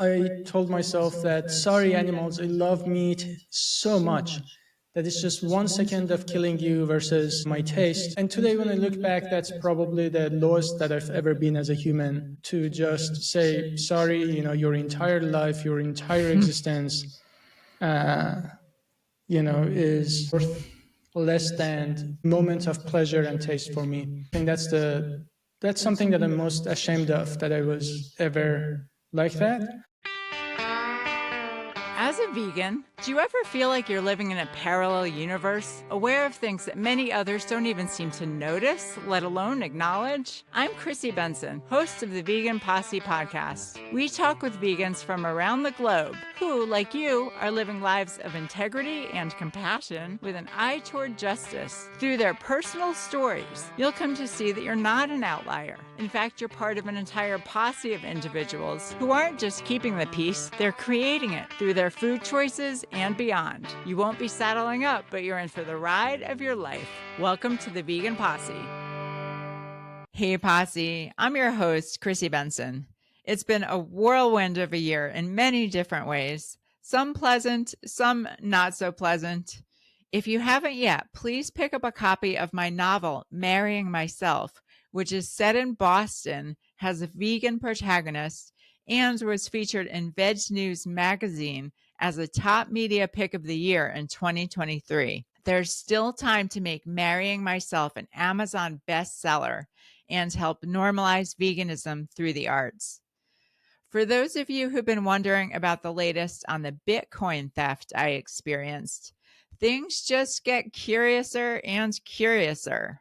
I told myself that, sorry, animals, I love meat so much that it's just 1 second of killing you versus my taste. And today, when I look back, that's probably the lowest that I've ever been as a human, to just say, sorry, your entire life, your entire existence, uh, is worth less than moments of pleasure and taste for me. I think that's something that I'm most ashamed of, that I was ever like that. As a vegan, do you ever feel like you're living in a parallel universe, aware of things that many others don't even seem to notice, let alone acknowledge? I'm Chrissy Benson, host of the Vegan Posse podcast. We talk with vegans from around the globe who, like you, are living lives of integrity and compassion with an eye toward justice. Through their personal stories, you'll come to see that you're not an outlier. In fact, you're part of an entire posse of individuals who aren't just keeping the peace, they're creating it through their food choices and beyond. You won't be saddling up, but you're in for the ride of your life. Welcome to the Vegan Posse. Hey Posse, I'm your host, Chrissy Benson. It's been a whirlwind of a year in many different ways, some pleasant, some not so pleasant. If you haven't yet, please pick up a copy of my novel, Marrying Myself, which is set in Boston, has a vegan protagonist, and was featured in Veg News magazine as a top media pick of the year in 2023. There's still time to make Marrying Myself an Amazon bestseller and help normalize veganism through the arts. For those of you who've been wondering about the latest on the Bitcoin theft I experienced, things just get curiouser and curiouser.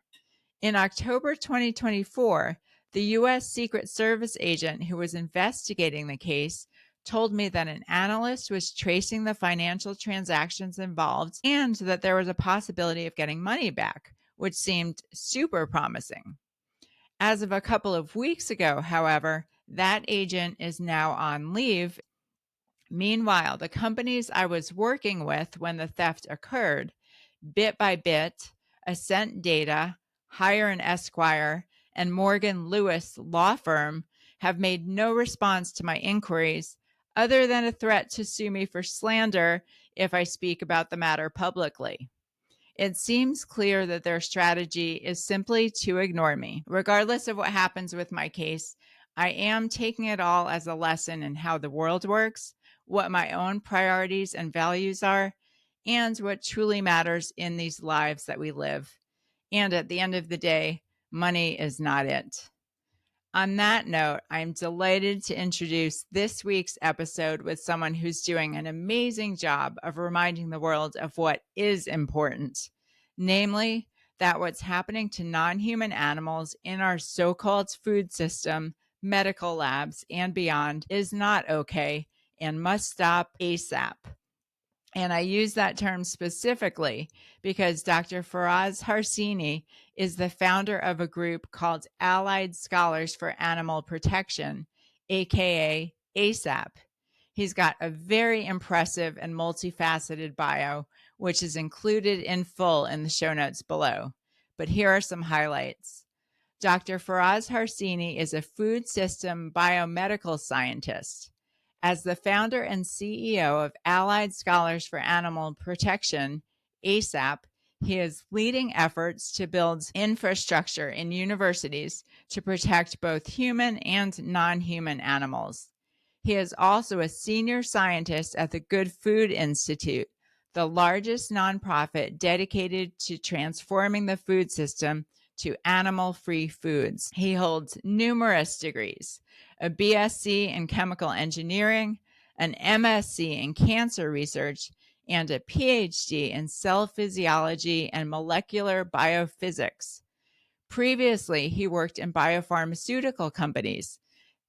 In October 2024, the U.S. Secret Service agent who was investigating the case told me that an analyst was tracing the financial transactions involved and that there was a possibility of getting money back, which seemed super promising. As of a couple of weeks ago, however, that agent is now on leave. Meanwhile, the companies I was working with when the theft occurred, Bit by Bit, Ascent Data, Hire and Esquire, and Morgan Lewis law firm have made no response to my inquiries other than a threat to sue me for slander if I speak about the matter publicly. It seems clear that their strategy is simply to ignore me. Regardless of what happens with my case, I am taking it all as a lesson in how the world works, what my own priorities and values are, and what truly matters in these lives that we live. And at the end of the day, money is not it. On that note, I'm delighted to introduce this week's episode with someone who's doing an amazing job of reminding the world of what is important, namely that what's happening to non-human animals in our so-called food system, medical labs, and beyond is not okay and must stop ASAP. And I use that term specifically because Dr. Faraz Harsini is the founder of a group called Allied Scholars for Animal Protection, aka ASAP. He's got a very impressive and multifaceted bio, which is included in full in the show notes below. But here are some highlights. Dr. Faraz Harsini is a food system biomedical scientist. As the founder and CEO of Allied Scholars for Animal Protection, ASAP, he is leading efforts to build infrastructure in universities to protect both human and non-human animals. He is also a senior scientist at the Good Food Institute, the largest nonprofit dedicated to transforming the food system to animal-free foods. He holds numerous degrees, a BSc in chemical engineering, an MSc in cancer research, and a PhD in cell physiology and molecular biophysics. Previously, he worked in biopharmaceutical companies,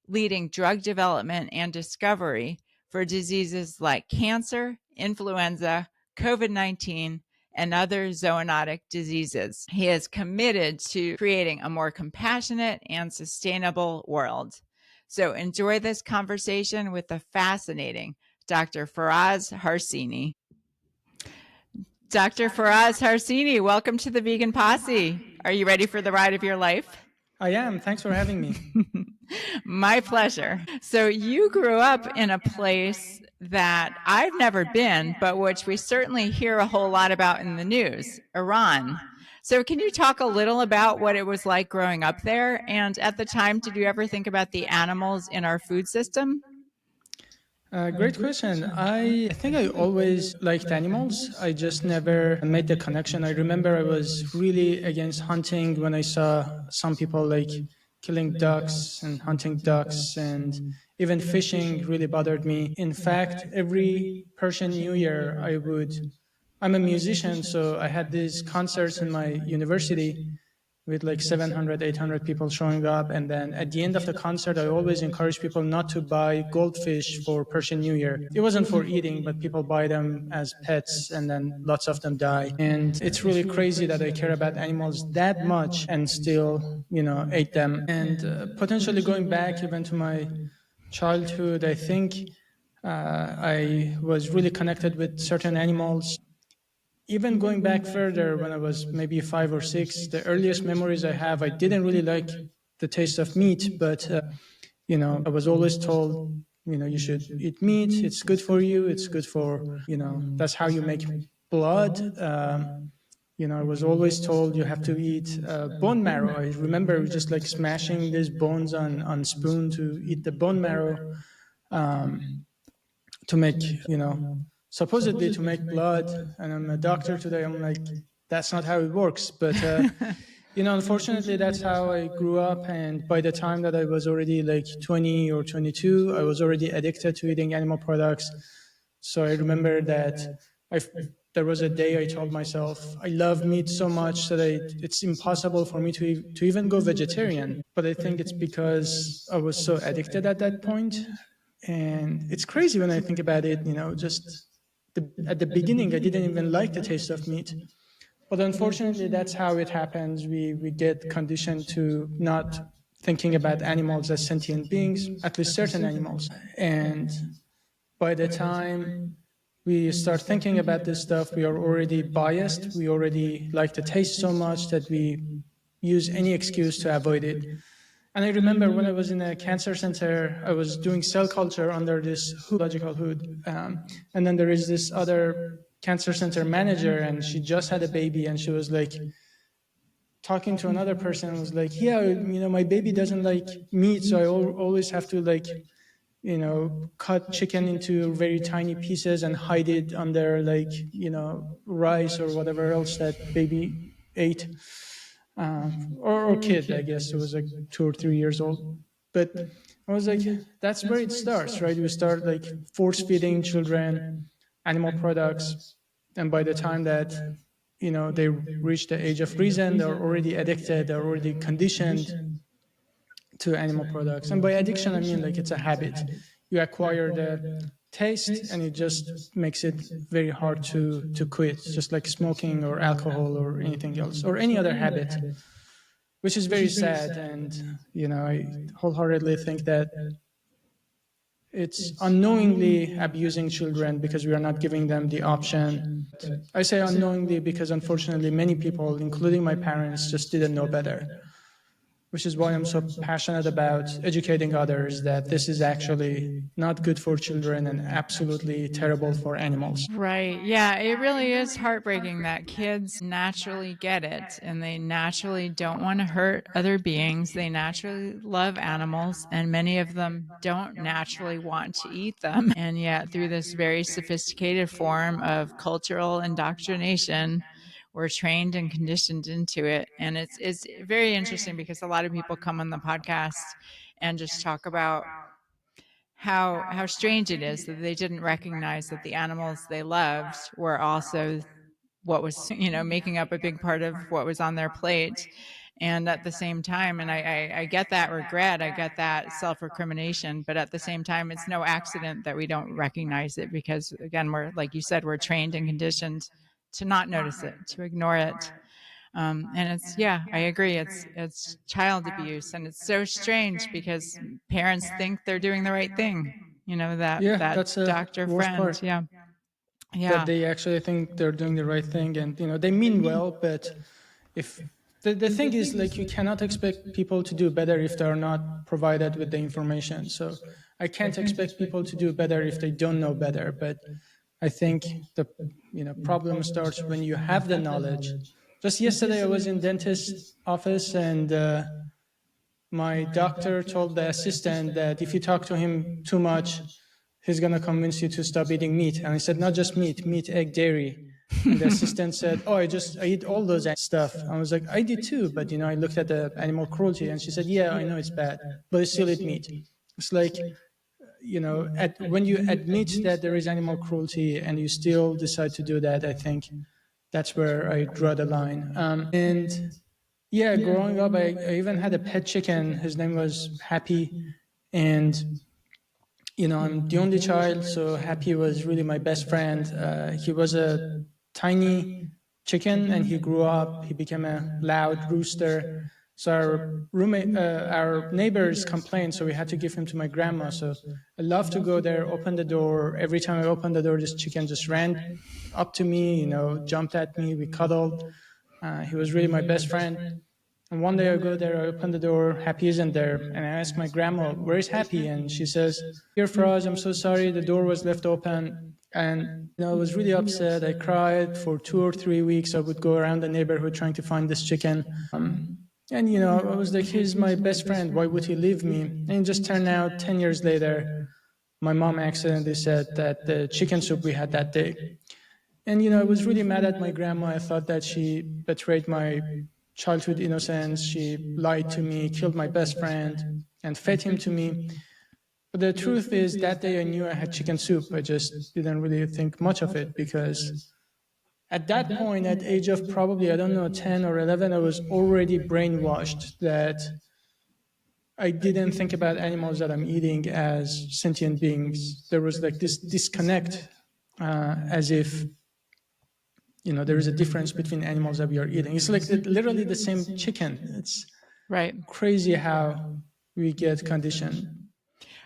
leading drug development and discovery for diseases like cancer, influenza, COVID-19, and other zoonotic diseases. He is committed to creating a more compassionate and sustainable world. So enjoy this conversation with the fascinating Dr. Faraz Harsini. Dr. Faraz Harsini, welcome to the Vegan Posse. Are you ready for the ride of your life? I am. Thanks for having me. My pleasure. So you grew up in a place that I've never been, but which we certainly hear a whole lot about in the news, Iran. So can you talk a little about what it was like growing up there? And at the time, did you ever think about the animals in our food system? Great question. I think I always liked animals. I just never made the connection. I remember I was really against hunting when I saw some people like killing ducks and hunting ducks, and even fishing really bothered me. In fact, every Persian New Year, I'm a musician, so I had these concerts in my university with like 700, 800 people showing up. And then at the end of the concert, I always encourage people not to buy goldfish for Persian New Year. It wasn't for eating, but people buy them as pets and then lots of them die. And it's really crazy that I care about animals that much and still, ate them. And potentially going back even to my childhood, I think I was really connected with certain animals. Even going back further, when I was maybe 5 or 6, the earliest memories I have, I didn't really like the taste of meat, but I was always told, you should eat meat. It's good for you. It's good for, that's how you make blood. I was always told you have to eat bone marrow. I remember just like smashing these bones on spoon to eat the bone marrow, to make, supposedly to make blood. And I'm a doctor today. I'm like, that's not how it works. But, unfortunately, that's how I grew up. And by the time that I was already like 20 or 22, I was already addicted to eating animal products. So I remember that I, there was a day I told myself, I love meat so much that it's impossible for me to even go vegetarian. But I think it's because I was so addicted at that point. And it's crazy when I think about it, just at the beginning, I didn't even like the taste of meat. But unfortunately, that's how it happens. We get conditioned to not thinking about animals as sentient beings, at least certain animals. And by the time we start thinking about this stuff, we are already biased. We already like the taste so much that we use any excuse to avoid it. And I remember when I was in a cancer center, I was doing cell culture under this biological hood. And then there is this other cancer center manager, and she just had a baby, and she was like talking to another person and was like, yeah, my baby doesn't like meat, so I always have to like, cut chicken into very tiny pieces and hide it under like, rice or whatever else that baby ate. Or kid, I guess. It was like 2 or 3 years old. But I was like, that's where it starts, right? We start like force feeding children animal products. And by the time that, they reach the age of reason, they're already addicted, they're already conditioned to animal products. And by addiction, I mean like it's a habit. You acquire the taste and it just makes it very hard to quit, just like smoking or alcohol or anything else or any other habit, which is very sad. And, I wholeheartedly think that it's unknowingly abusing children because we are not giving them the option. I say unknowingly because unfortunately many people, including my parents, just didn't know better, which is why I'm so passionate about educating others that this is actually not good for children and absolutely terrible for animals. Right. Yeah, it really is heartbreaking that kids naturally get it and they naturally don't want to hurt other beings. They naturally love animals, and many of them don't naturally want to eat them. And yet, through this very sophisticated form of cultural indoctrination, we're trained and conditioned into it. And it's very interesting because a lot of people come on the podcast and just talk about how strange it is that they didn't recognize that the animals they loved were also what was making up a big part of what was on their plate. And at the same time, and I get that regret, I get that self-recrimination, but at the same time, it's no accident that we don't recognize it, because again, we're, like you said, we're trained and conditioned to not notice it, to ignore it. And it's, yeah, I agree. It's child abuse, and it's so strange because parents think they're doing the right thing. Yeah, That that's the doctor worst friend. part, Yeah. that Yeah. they actually think they're doing the right thing. And, they mean well, but if the thing is, like, you cannot expect people to do better if they're not provided with the information. So I can't expect people to do better if they don't know better. But I think the problem starts when you have the knowledge. Just yesterday, I was in dentist office, and my doctor told the assistant that if you talk to him too much, he's going to convince you to stop eating meat. And I said, not just meat, egg, dairy. And the assistant said, oh, I eat all those stuff. I was like, I did too. But, I looked at the animal cruelty, and she said, yeah, I know it's bad, but I still eat meat. It's like, when you admit that there is animal cruelty and you still decide to do that, I think that's where I draw the line. And yeah, growing up, I even had a pet chicken. His name was Happy. And I'm the only child, so Happy was really my best friend. He was a tiny chicken, and he grew up. He became a loud rooster. So our neighbors complained, so we had to give him to my grandma. So I love to go there, open the door. Every time I opened the door, this chicken just ran up to me, jumped at me. We cuddled. He was really my best friend. And one day I go there, I open the door, Happy isn't there. And I ask my grandma, where is Happy? And she says, here, Faraz, I'm so sorry, the door was left open. And I was really upset. I cried for 2 or 3 weeks. I would go around the neighborhood trying to find this chicken. And I was like, he's my best friend. Why would he leave me? And it just turned out 10 years later, my mom accidentally said that the chicken soup we had that day. And I was really mad at my grandma. I thought that she betrayed my childhood innocence. She lied to me, killed my best friend, and fed him to me. But the truth is, that day I knew I had chicken soup. I just didn't really think much of it, because at that point, at age of probably, 10 or 11, I was already brainwashed that I didn't think about animals that I'm eating as sentient beings. There was like this disconnect, as if there is a difference between animals that we are eating. It's like literally the same chicken. It's Right. crazy how we get conditioned.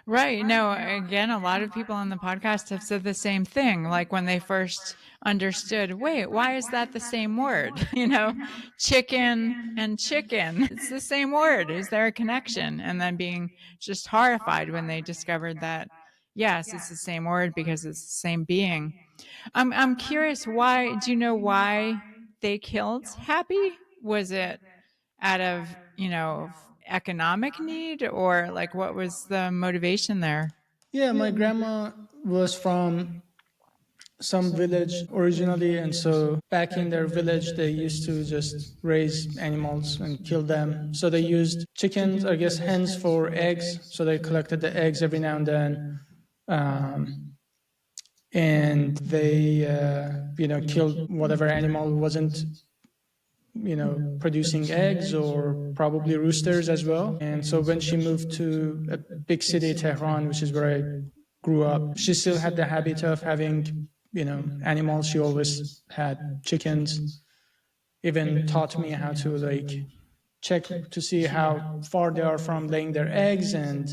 Right. No, again, a lot of people on the podcast have said the same thing. Like when they first understood, wait, why is that the same word? Chicken and chicken. It's the same word. Is there a connection? And then being just horrified when they discovered that, yes, it's the same word because it's the same being. I'm curious, why do you know why they killed Happy? Was it out of, economic need, or like what was the motivation there? Yeah, my grandma was from some village originally, and so back in their village they used to just raise animals and kill them. So they used chickens, I guess hens, for eggs. So they collected the eggs every now and then. And they killed whatever animal wasn't producing eggs, or probably roosters as well. And so when she moved to a big city, Tehran, which is where I grew up, she still had the habit of having animals. She always had chickens. Even taught me how to check to see how far they are from laying their eggs, and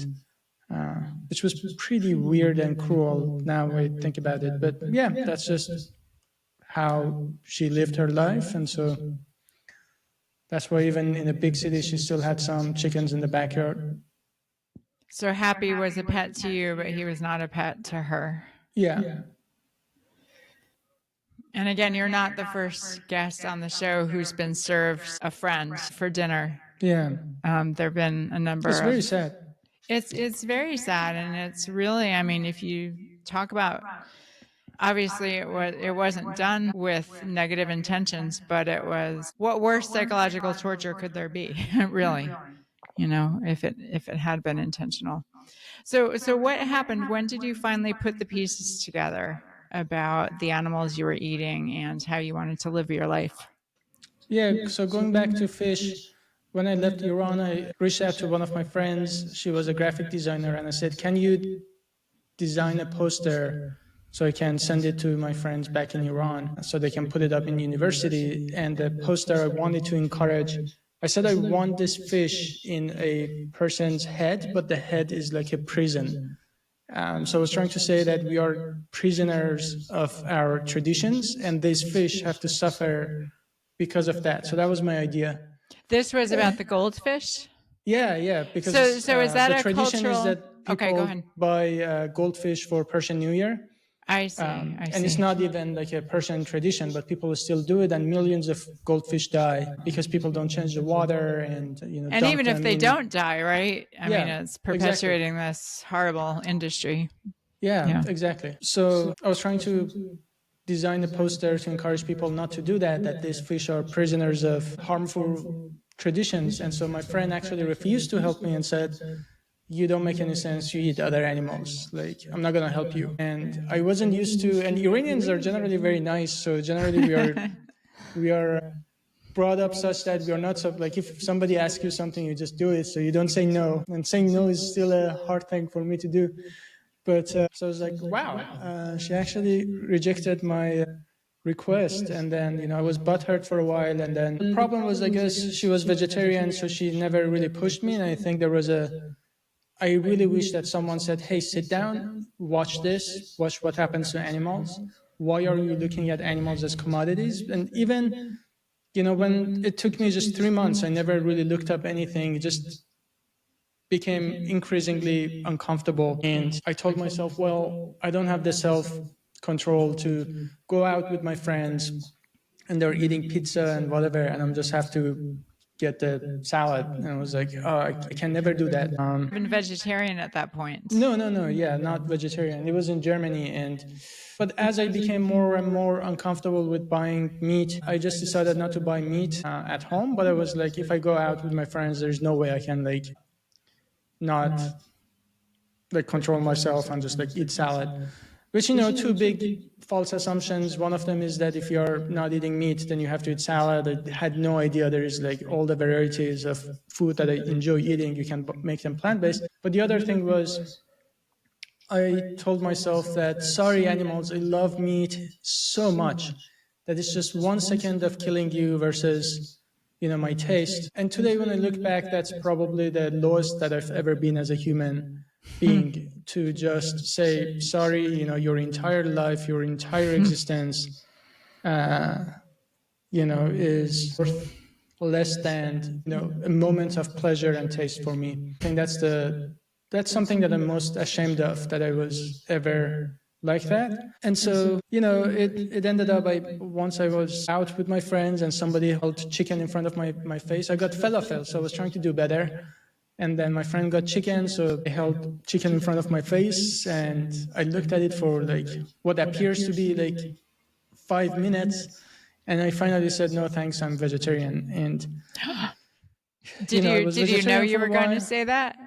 which was pretty weird and cruel now I think about it. But yeah, that's just how she lived her life. And so that's why even in a big city, she still had some chickens in the backyard. So Happy was a pet to you, but he was not a pet to her. Yeah. And again, you're not the first guest on the show who's been served a friend for dinner. Yeah. There have been a number. It's very sad. It's very sad, and it's really, if you talk about, obviously it wasn't done with negative intentions, but it was, what worse psychological torture could there be? Really, if it had been intentional. So what happened? When did you finally put the pieces together about the animals you were eating and how you wanted to live your life? Yeah, so going back to fish, when I left Iran, I reached out to one of my friends. She was a graphic designer, and I said, can you design a poster so I can send it to my friends back in Iran so they can put it up in university? And the poster I wanted to encourage, I said I want this fish in a person's head, but the head is like a prison. So I was trying to say that we are prisoners of our traditions, and these fish have to suffer because of that. So that was my idea. This was about the goldfish? Yeah, because So is that the a tradition is cultural? that Okay, go people ahead. buy goldfish for Persian New Year. I see. And it's not even like a Persian tradition, but people still do it, and millions of goldfish die because people don't change the water and And dump even if them they in. don't die, right? I mean, Yeah, it's exactly. perpetuating this horrible industry. Yeah, exactly. So I was trying to design a poster to encourage people not to do that, that these fish are prisoners of harmful traditions. And so my friend actually refused to help me and said, you don't make any sense, you eat other animals, like I'm not going to help you. And I wasn't used to, and Iranians are generally very nice, so generally we are brought up such that we are not so, like if somebody asks you something, you just do it, so you don't say no. And saying no is still a hard thing for me to do. But so I was like, wow, she actually rejected my request. And then, I was butthurt for a while. And then the problem was, I guess she was vegetarian, so she never really pushed me. And I think I really wish that someone said, hey, sit down, watch this, watch what happens to animals. Why are you looking at animals as commodities? And even, when it took me just 3 months, I never really looked up anything. It just became increasingly uncomfortable. And I told myself, well, I don't have the self control to go out with my friends and they're eating pizza and whatever, and I'm just have to get the salad. And I was like, oh, I can never do that. Been vegetarian at that point. No, yeah, not vegetarian. It was in Germany, but as I became more and more uncomfortable with buying meat, I just decided not to buy meat at home. But I was like, if I go out with my friends, there's no way I can not control myself and just eat salad. Which, two big false assumptions. One of them is that if you're not eating meat, then you have to eat salad. I had no idea there is all the varieties of food that I enjoy eating. You can make them plant-based. But the other thing was, I told myself that, sorry, animals, I love meat so much that it's just 1 second of killing you versus, my taste. And today, when I look back, that's probably the lowest that I've ever been as a human being, to just say, sorry, your entire life, your entire existence, is worth less than, a moment of pleasure and taste for me. I think that's something that I'm most ashamed of, that I was ever like that. And so, it ended up, once I was out with my friends and somebody held chicken in front of my face, I got falafel, so I was trying to do better. And then my friend got chicken, so they held chicken in front of my face, and I looked at it for what appears to be 5 minutes, and I finally said, no, thanks, I'm vegetarian. And did you know you were going to say that?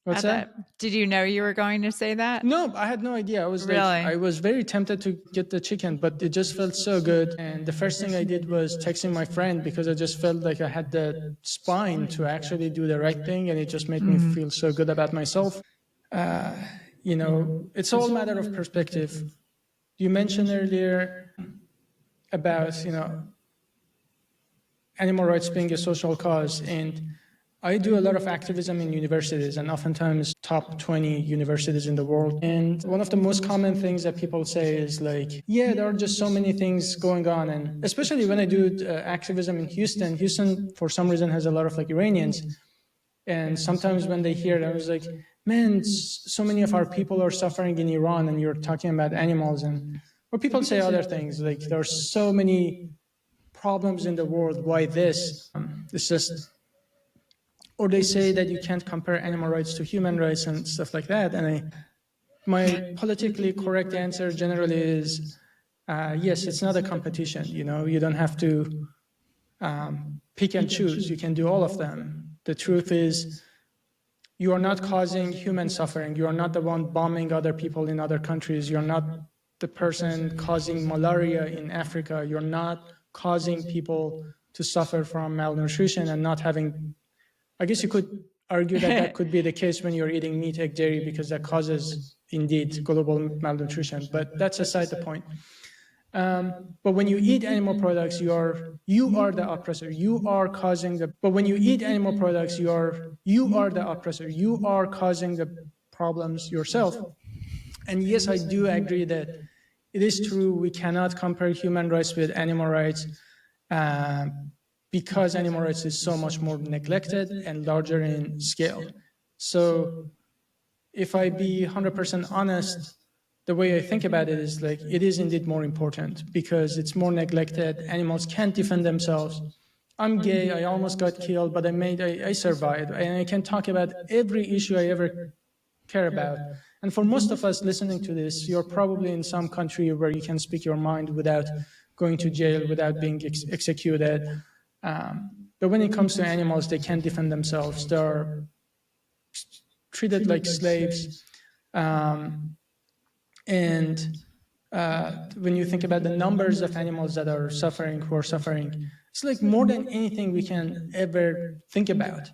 What's that? Did you know you were going to say that? No, I had no idea. I was very tempted to get the chicken, but it just felt so good. And the first thing I did was texting my friend, because I just felt like I had the spine to actually do the right thing, and it just made me feel so good about myself. It's all a matter of perspective. You mentioned earlier about, animal rights being a social cause, and I do a lot of activism in universities, and oftentimes top 20 universities in the world. And one of the most common things that people say is yeah, there are just so many things going on. And especially when I do activism in Houston for some reason has a lot of Iranians. And sometimes when they hear it, I was like, man, so many of our people are suffering in Iran, and you're talking about animals. Or people say other things, there are so many problems in the world, why this? It's just, or they say that you can't compare animal rights to human rights and stuff like that. And my politically correct answer generally is, yes, it's not a competition. You don't have to pick and choose. You can do all of them. The truth is, you are not causing human suffering. You are not the one bombing other people in other countries. You're not the person causing malaria in Africa. You're not causing people to suffer from malnutrition and not having, I guess you could argue that could be the case when you're eating meat, egg, dairy, because that causes indeed global malnutrition. But that's aside the point. But when you eat animal products, you are the oppressor. You are causing the. But when you eat animal products, you are the oppressor. You are causing the problems yourself. And yes, I do agree that it is true we cannot compare human rights with animal rights. because animal rights is so much more neglected and larger in scale. So if I be 100% honest, the way I think about it is like it is indeed more important because it's more neglected. Animals can't defend themselves. I'm gay. I almost got killed, but I survived, and I can talk about every issue I ever care about. And for most of us listening to this, you're probably in some country where you can speak your mind without going to jail, without being executed. But when it comes to animals, they can't defend themselves. They're treated like slaves. And when you think about the numbers of animals that are suffering, who are suffering, it's like more than anything we can ever think about.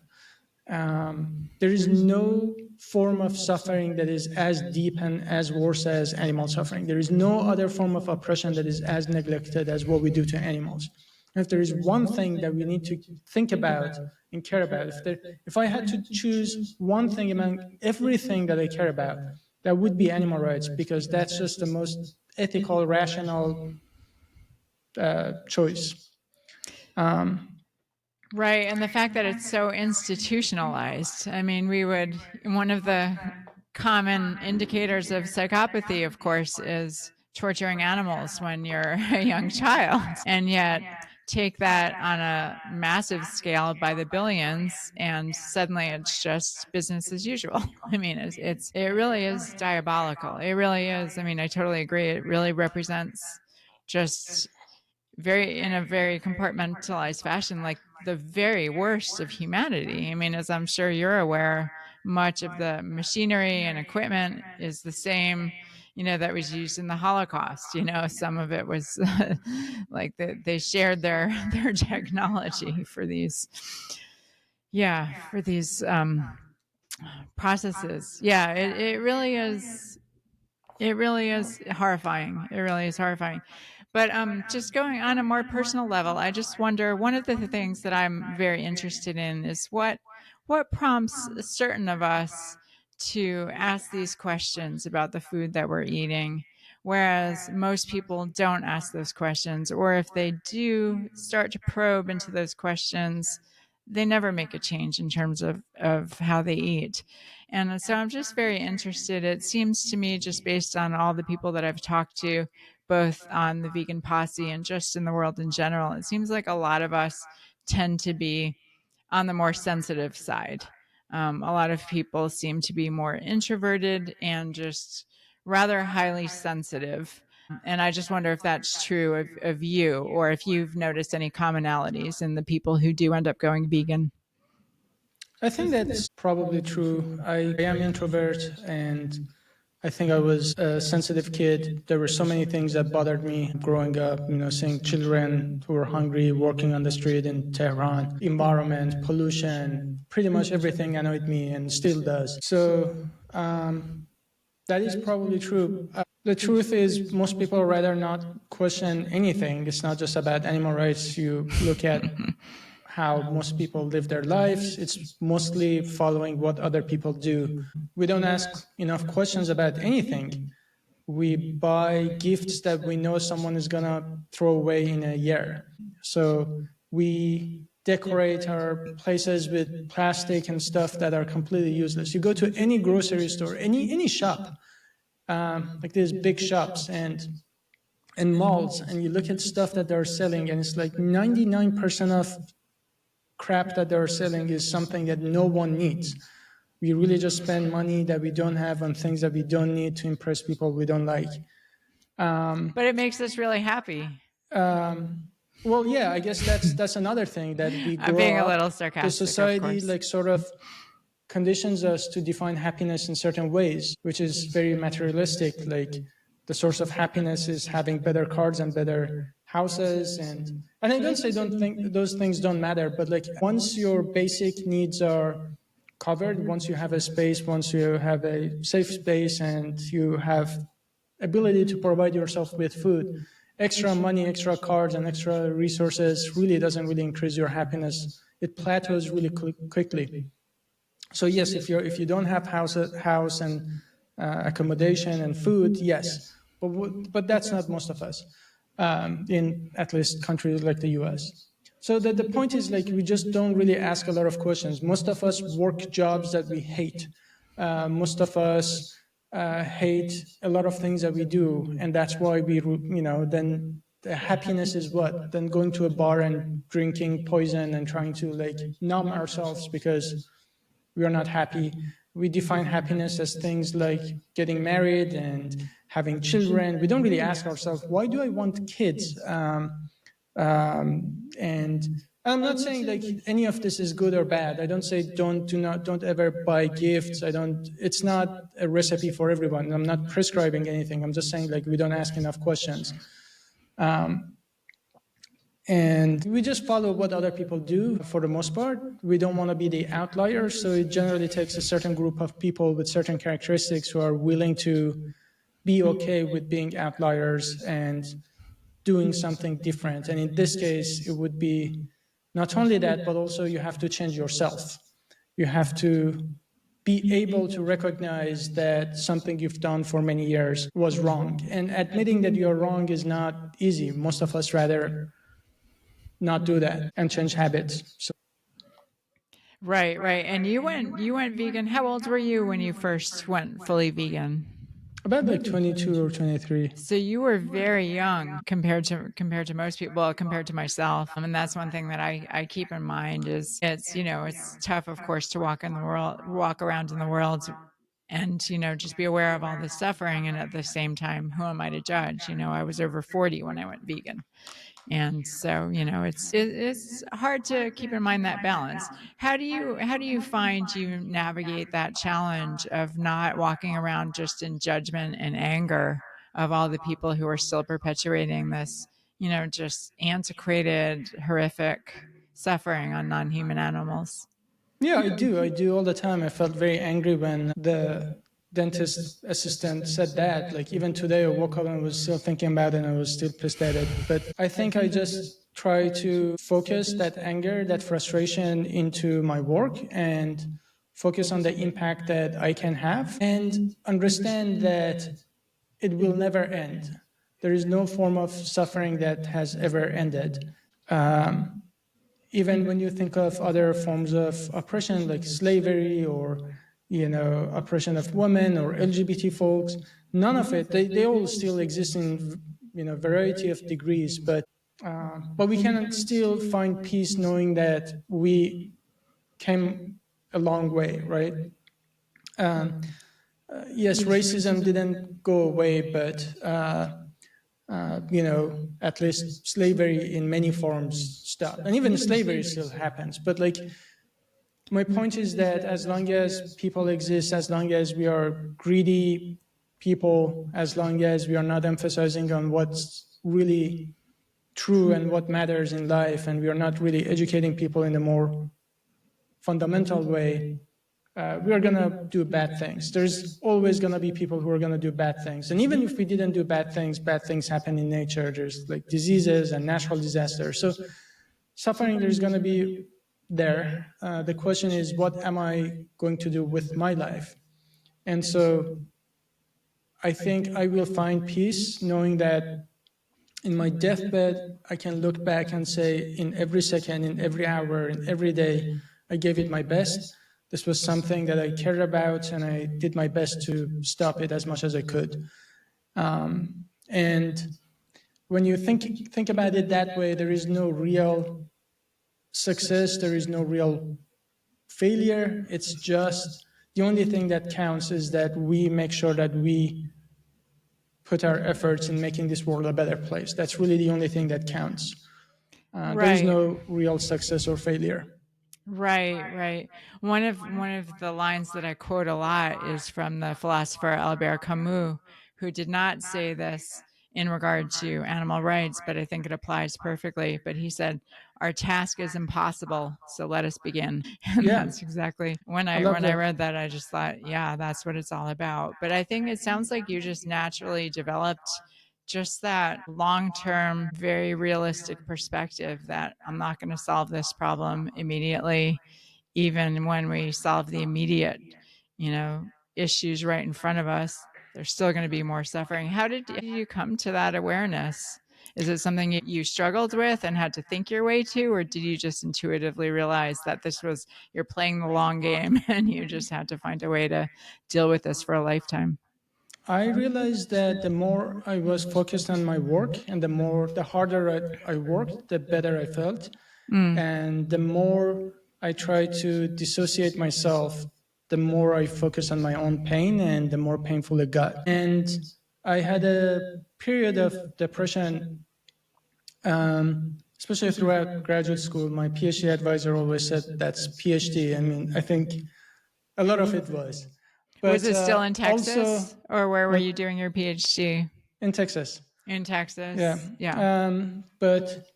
There is no form of suffering that is as deep and as worse as animal suffering. There is no other form of oppression that is as neglected as what we do to animals. And if there is one thing that we need to think about and care about, if I had to choose one thing among everything that I care about, that would be animal rights, because that's just the most ethical, rational choice. Right, and the fact that it's so institutionalized. I mean, one of the common indicators of psychopathy, of course, is torturing animals when you're a young child. And yet, take that on a massive scale by the billions, and suddenly it's just business as usual. I mean, it really is diabolical. It really is. I mean, I totally agree. It really represents just in a very compartmentalized fashion, like the very worst of humanity. I mean, as I'm sure you're aware, much of the machinery and equipment is the same, that was used in the Holocaust. Some of it was like they shared their technology for these, processes. Yeah, it really is. It really is horrifying. It really is horrifying. But just going on a more personal level, I just wonder, one of the things that I'm very interested in is what prompts certain of us to ask these questions about the food that we're eating, whereas most people don't ask those questions, or if they do start to probe into those questions, they never make a change in terms of how they eat. And so I'm just very interested. It seems to me, just based on all the people that I've talked to, both on the vegan posse and just in the world in general, it seems like a lot of us tend to be on the more sensitive side. A lot of people seem to be more introverted and just rather highly sensitive. And I just wonder if that's true of you, or if you've noticed any commonalities in the people who do end up going vegan. I think that's probably true. I am introvert, and I think I was a sensitive kid. There were so many things that bothered me growing up, seeing children who were hungry, working on the street in Tehran, environment, pollution, pretty much everything annoyed me and still does. So that is probably true. The truth is, most people rather not question anything. It's not just about animal rights. You look at how most people live their lives. It's mostly following what other people do. We don't ask enough questions about anything. We buy gifts that we know someone is going to throw away in a year. So we decorate our places with plastic and stuff that are completely useless. You go to any grocery store, any shop, like these big shops and malls, and you look at stuff that they're selling, and it's like 99% of crap that they're selling is something that no one needs. We really just spend money that we don't have on things that we don't need to impress people we don't like. But it makes us really happy. Well, yeah, I guess that's another thing that we grow I'm being up, a little sarcastic. the society of course. like sort of conditions us to define happiness in certain ways, which is very materialistic. Like the source of happiness is having better cars and better houses, and I don't say don't think those things don't matter, but like once your basic needs are covered, once you have a space, once you have a safe space, and you have ability to provide yourself with food, extra money, extra cars, and extra resources really doesn't really increase your happiness. It plateaus really quickly. So yes, if you don't have house and accommodation and food, yes, but that's not most of us, in at least countries like the U.S. So the point is like we just don't really ask a lot of questions. Most of us work jobs that we hate. Most of us hate a lot of things that we do, and that's why then the happiness is what? Then going to a bar and drinking poison and trying to like numb ourselves because we are not happy. We define happiness as things like getting married and having children. We don't really ask ourselves, why do I want kids? And I'm not saying like any of this is good or bad. I don't say don't ever buy gifts. I don't. It's not a recipe for everyone. I'm not prescribing anything. I'm just saying like we don't ask enough questions. And we just follow what other people do for the most part. We don't want to be the outliers. So it generally takes a certain group of people with certain characteristics who are willing to be okay with being outliers and doing something different. And in this case, it would be not only that, but also you have to change yourself. You have to be able to recognize that something you've done for many years was wrong. And admitting that you're wrong is not easy. Most of us rather not do that and change habits. So Right, right. And you went vegan. How old were you when you first went fully vegan? about like 22 or 23. So you were very young compared to most people, well, compared to myself. And that's one thing that I keep in mind is it's tough, of course, to walk around in the world and just be aware of all the suffering, and at the same time, who am I to judge? I was over 40 when I went vegan. And so it's hard to keep in mind that balance. How do you find you navigate that challenge of not walking around just in judgment and anger of all the people who are still perpetuating this just antiquated, horrific suffering on non-human animals? Yeah, I do. I do all the time. I felt very angry when the dentist assistant said that. Like even today, I woke up and was still thinking about it and I was still pissed at it. But I think I just try to focus that anger, that frustration into my work and focus on the impact that I can have and understand that it will never end. There is no form of suffering that has ever ended. Even when you think of other forms of oppression like slavery or oppression of women or LGBT folks, none of it, they all still exist in variety of degrees, but we can still find peace knowing that we came a long way, right? Yes, racism didn't go away, but at least slavery in many forms stopped. And even slavery still happens. But like, my point is that as long as people exist, as long as we are greedy people, as long as we are not emphasizing on what's really true and what matters in life, and we are not really educating people in a more fundamental way, we are going to do bad things. There's always going to be people who are going to do bad things. And even if we didn't do bad things happen in nature. There's like diseases and natural disasters. So suffering, there's going to be there. The question is, what am I going to do with my life? And so I think I will find peace knowing that in my deathbed, I can look back and say, in every second, in every hour, in every day, I gave it my best. This was something that I cared about, and I did my best to stop it as much as I could. And when you think about it that way, there is no real success, there is no real failure. It's just the only thing that counts is that we make sure that we put our efforts in making this world a better place. That's really the only thing that counts. There is Right. no real success or failure. Right, right. One of the lines that I quote a lot is from the philosopher Albert Camus, who did not say this in regard to animal rights, but I think it applies perfectly. But he said, "Our task is impossible, so let us begin." And Yeah, that's exactly when I I love when I that. read that, I just thought, yeah, that's what it's all about. But I think it sounds like you just naturally developed just that long term, very realistic perspective that I'm not going to solve this problem immediately, even when we solve the immediate, issues right in front of us. There's still going to be more suffering. How did you come to that awareness? Is it something you struggled with and had to think your way to, or did you just intuitively realize that you're playing the long game and you just had to find a way to deal with this for a lifetime? I realized that the more I was focused on my work and the harder I worked, the better I felt. And the more I tried to dissociate myself, the more I focused on my own pain and the more painful it got. And I had a period of depression, especially throughout graduate school. My PhD advisor always said that's PhD. I mean, I think a lot of it was. Was But it still in also, Texas, or where were what, you doing your PhD? in Texas. In Texas. Yeah. Yeah. But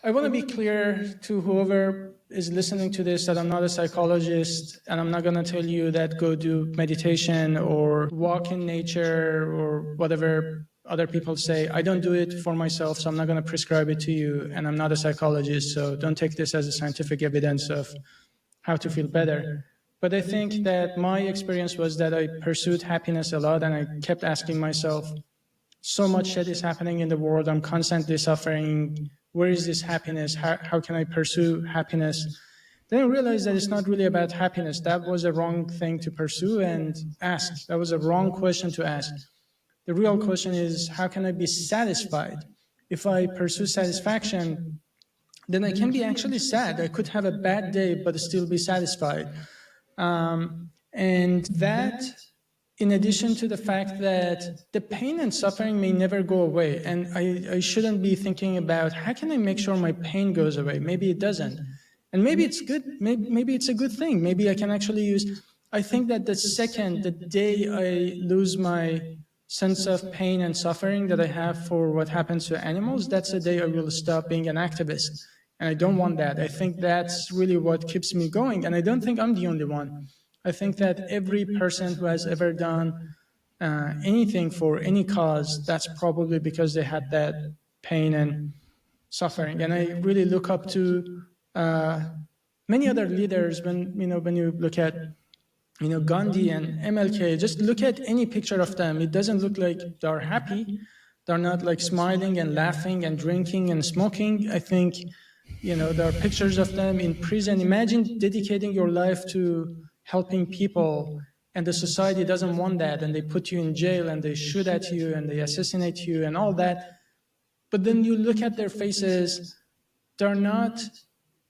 I want to be clear to whoever is listening to this that I'm not a psychologist, and I'm not going to tell you that go do meditation or walk in nature or whatever other people say. I don't do it for myself, so I'm not going to prescribe it to you, and I'm not a psychologist, so don't take this as a scientific evidence of how to feel better. But I think that my experience was that I pursued happiness a lot, and I kept asking myself, so much shit is happening in the world. I'm constantly suffering. Where is this happiness? How can I pursue happiness? Then I realized that it's not really about happiness. That was a wrong thing to pursue and ask. That was a wrong question to ask. The real question is, how can I be satisfied? If I pursue satisfaction, then I can be actually sad. I could have a bad day, but still be satisfied. And that, in addition to the fact that the pain and suffering may never go away, and I shouldn't be thinking about how can I make sure my pain goes away? Maybe it doesn't. And maybe it's good, maybe it's a good thing. Maybe I can actually use, I think that the day I lose my sense of pain and suffering that I have for what happens to animals, that's the day I will stop being an activist. And I don't want that. I think that's really what keeps me going. And I don't think I'm the only one. I think that every person who has ever done anything for any cause, that's probably because they had that pain and suffering. And I really look up to many other leaders. When you look at Gandhi and MLK, just look at any picture of them. It doesn't look like they're happy. They're not like smiling and laughing and drinking and smoking. I think there are pictures of them in prison. Imagine dedicating your life to helping people, and the society doesn't want that, and they put you in jail, and they shoot at you, and they assassinate you, and all that. But then you look at their faces, they're not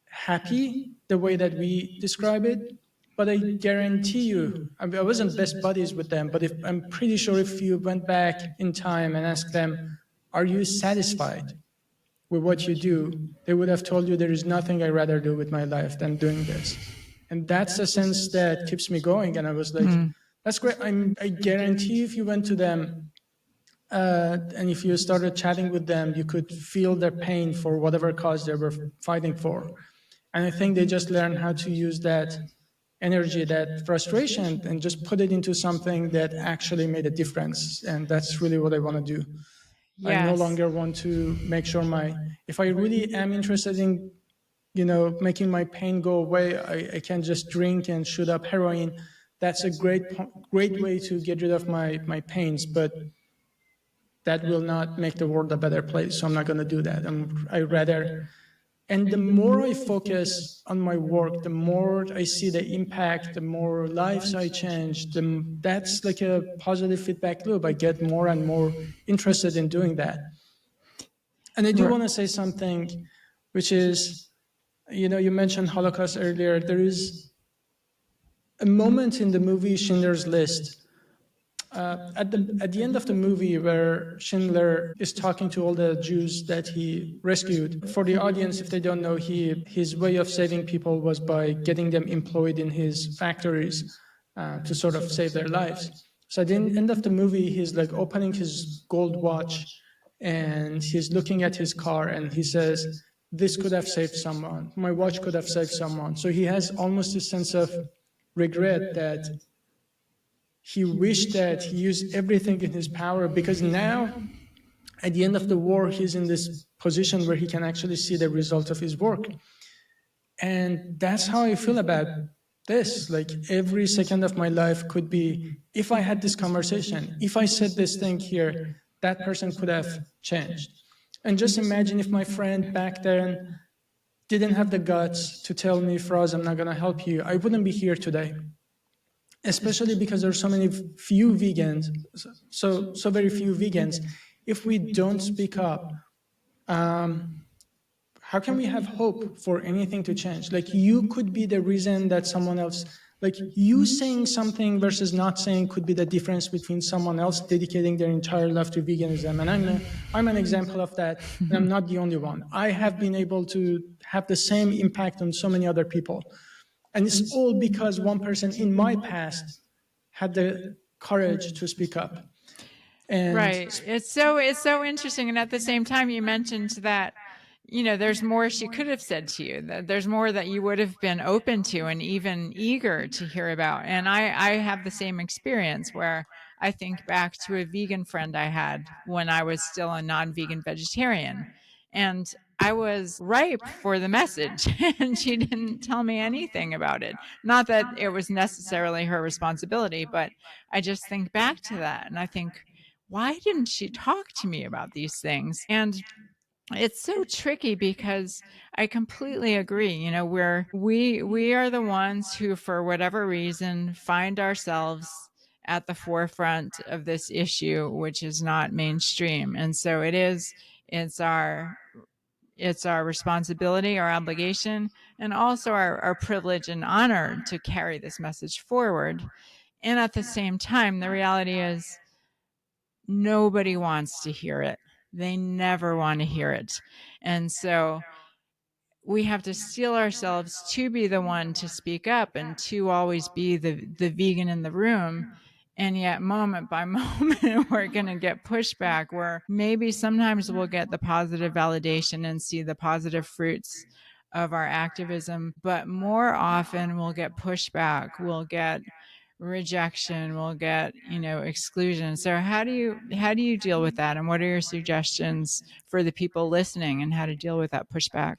happy the way that we describe it, but I guarantee you, I wasn't best buddies with them, but I'm pretty sure if you went back in time and asked them, are you satisfied with what you do, they would have told you there is nothing I'd rather do with my life than doing this. And that's the sense that keeps me going. And I was like, that's great. I guarantee if you went to them and if you started chatting with them, you could feel their pain for whatever cause they were fighting for. And I think they just learned how to use that energy, that frustration, and just put it into something that actually made a difference. And that's really what I want to do. Yes. I no longer want to make sure if I really am interested in making my pain go away, I can just drink and shoot up heroin. That's a great way to get rid of my pains, but that will not make the world a better place, so I'm not going to do that. And the more I focus on my work, the more I see the impact, the more lives I change, that's like a positive feedback loop. I get more and more interested in doing that. And I do want to say something, which is, you mentioned Holocaust earlier. There is a moment in the movie Schindler's List, at the end of the movie, where Schindler is talking to all the Jews that he rescued. For the audience, if they don't know, his way of saving people was by getting them employed in his factories to sort of save their lives. So at the end of the movie, he's like opening his gold watch, and he's looking at his car, and he says, this could have saved someone. My watch could have saved someone. So he has almost a sense of regret that he wished that he used everything in his power, because now, at the end of the war, he's in this position where he can actually see the result of his work. And that's how I feel about this. Like, every second of my life could be, if I had this conversation, if I said this thing here, that person could have changed. And just imagine if my friend back then didn't have the guts to tell me, Faraz, I'm not going to help you, I wouldn't be here today. Especially because there are so many few vegans, so very few vegans. If we don't speak up, how can we have hope for anything to change? Like, you could be the reason that someone else, like, you saying something versus not saying could be the difference between someone else dedicating their entire life to veganism. And I'm an example of that, and I'm not the only one. I have been able to have the same impact on so many other people. And it's all because one person in my past had the courage to speak up. And Right. It's so interesting. And at the same time, you mentioned that, you know, there's more she could have said to you, that there's more that you would have been open to and even eager to hear about. And I have the same experience where I think back to a vegan friend I had when I was still a non-vegan vegetarian. And I was ripe for the message and she didn't tell me anything about it. Not that it was necessarily her responsibility, but I just think back to that and I think, why didn't she talk to me about these things? And it's so tricky because I completely agree. You know, we are the ones who, for whatever reason, find ourselves at the forefront of this issue, which is not mainstream. And so it's our responsibility, our obligation, and also our privilege and honor to carry this message forward. And at the same time, the reality is nobody wants to hear it. They never want to hear it. And so we have to steel ourselves to be the one to speak up and to always be the vegan in the room. And yet, moment by moment, we're going to get pushback where maybe sometimes we'll get the positive validation and see the positive fruits of our activism, but more often we'll get pushback, we'll get rejection, we'll get, you know, exclusion. So how do you deal with that? And what are your suggestions for the people listening and how to deal with that pushback?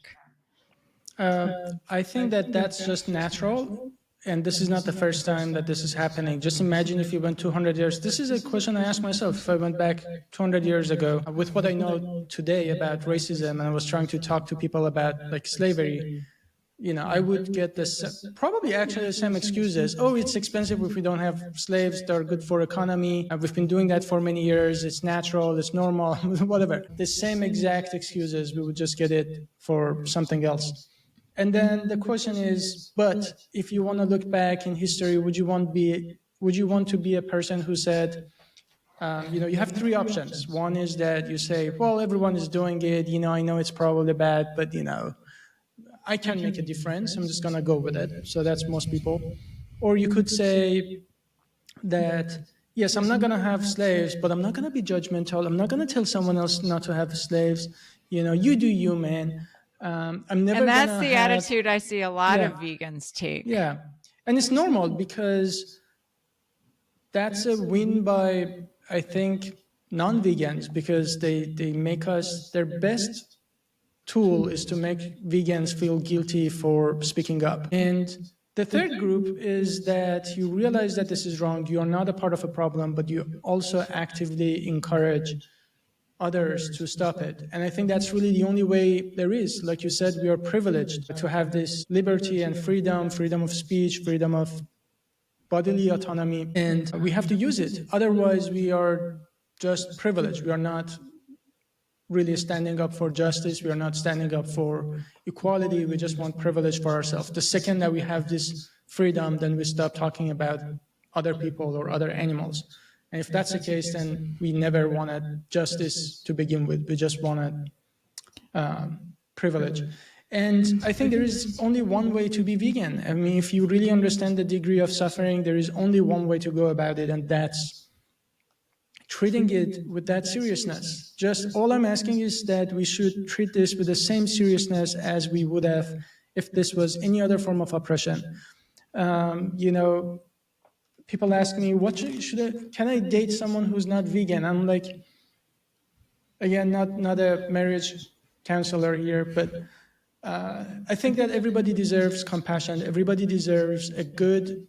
I think that that's just natural. And this is not the first time that this is happening. Just imagine if you went 200 years. This is a question I asked myself. If I went back 200 years ago with what I know today about racism, and I was trying to talk to people about like slavery, you know, I would get this probably actually the same excuses. Oh, it's expensive if we don't have slaves. They're good for economy. We've been doing that for many years. It's natural. It's normal. Whatever. The same exact excuses. We would just get it for something else. And then the question is, but if you want to look back in history, would you want to be a person who said, you know, you have three options. One is that you say, well, everyone is doing it. You know, I know it's probably bad, but you know, I can make a difference. I'm just going to go with it. So that's most people. Or you could say that, yes, I'm not going to have slaves, but I'm not going to be judgmental. I'm not going to tell someone else not to have slaves. You know, you do you, man. I'm never. And that's the attitude I see a lot of vegans take. Yeah. And it's normal because that's a win by, I think, non-vegans, because they make us, their best tool is to make vegans feel guilty for speaking up. And the third group is that you realize that this is wrong. You are not a part of a problem, but you also actively encourage others to stop it. And I think that's really the only way there is. Like you said, we are privileged to have this liberty and freedom of speech, freedom of bodily autonomy, and we have to use it. Otherwise, we are just privileged. We are not really standing up for justice. We are not standing up for equality. We just want privilege for ourselves. The second that we have this freedom, then we stop talking about other people or other animals. And if that's the case, then we never wanted justice to begin with. We just wanted privilege. And I think there is only one way to be vegan. I mean, if you really understand the degree of suffering, there is only one way to go about it, and that's treating it with that seriousness. Just all I'm asking is that we should treat this with the same seriousness as we would have if this was any other form of oppression. You know, people ask me, can I date someone who's not vegan? I'm like, again, not a marriage counselor here, but I think that everybody deserves compassion. Everybody deserves a good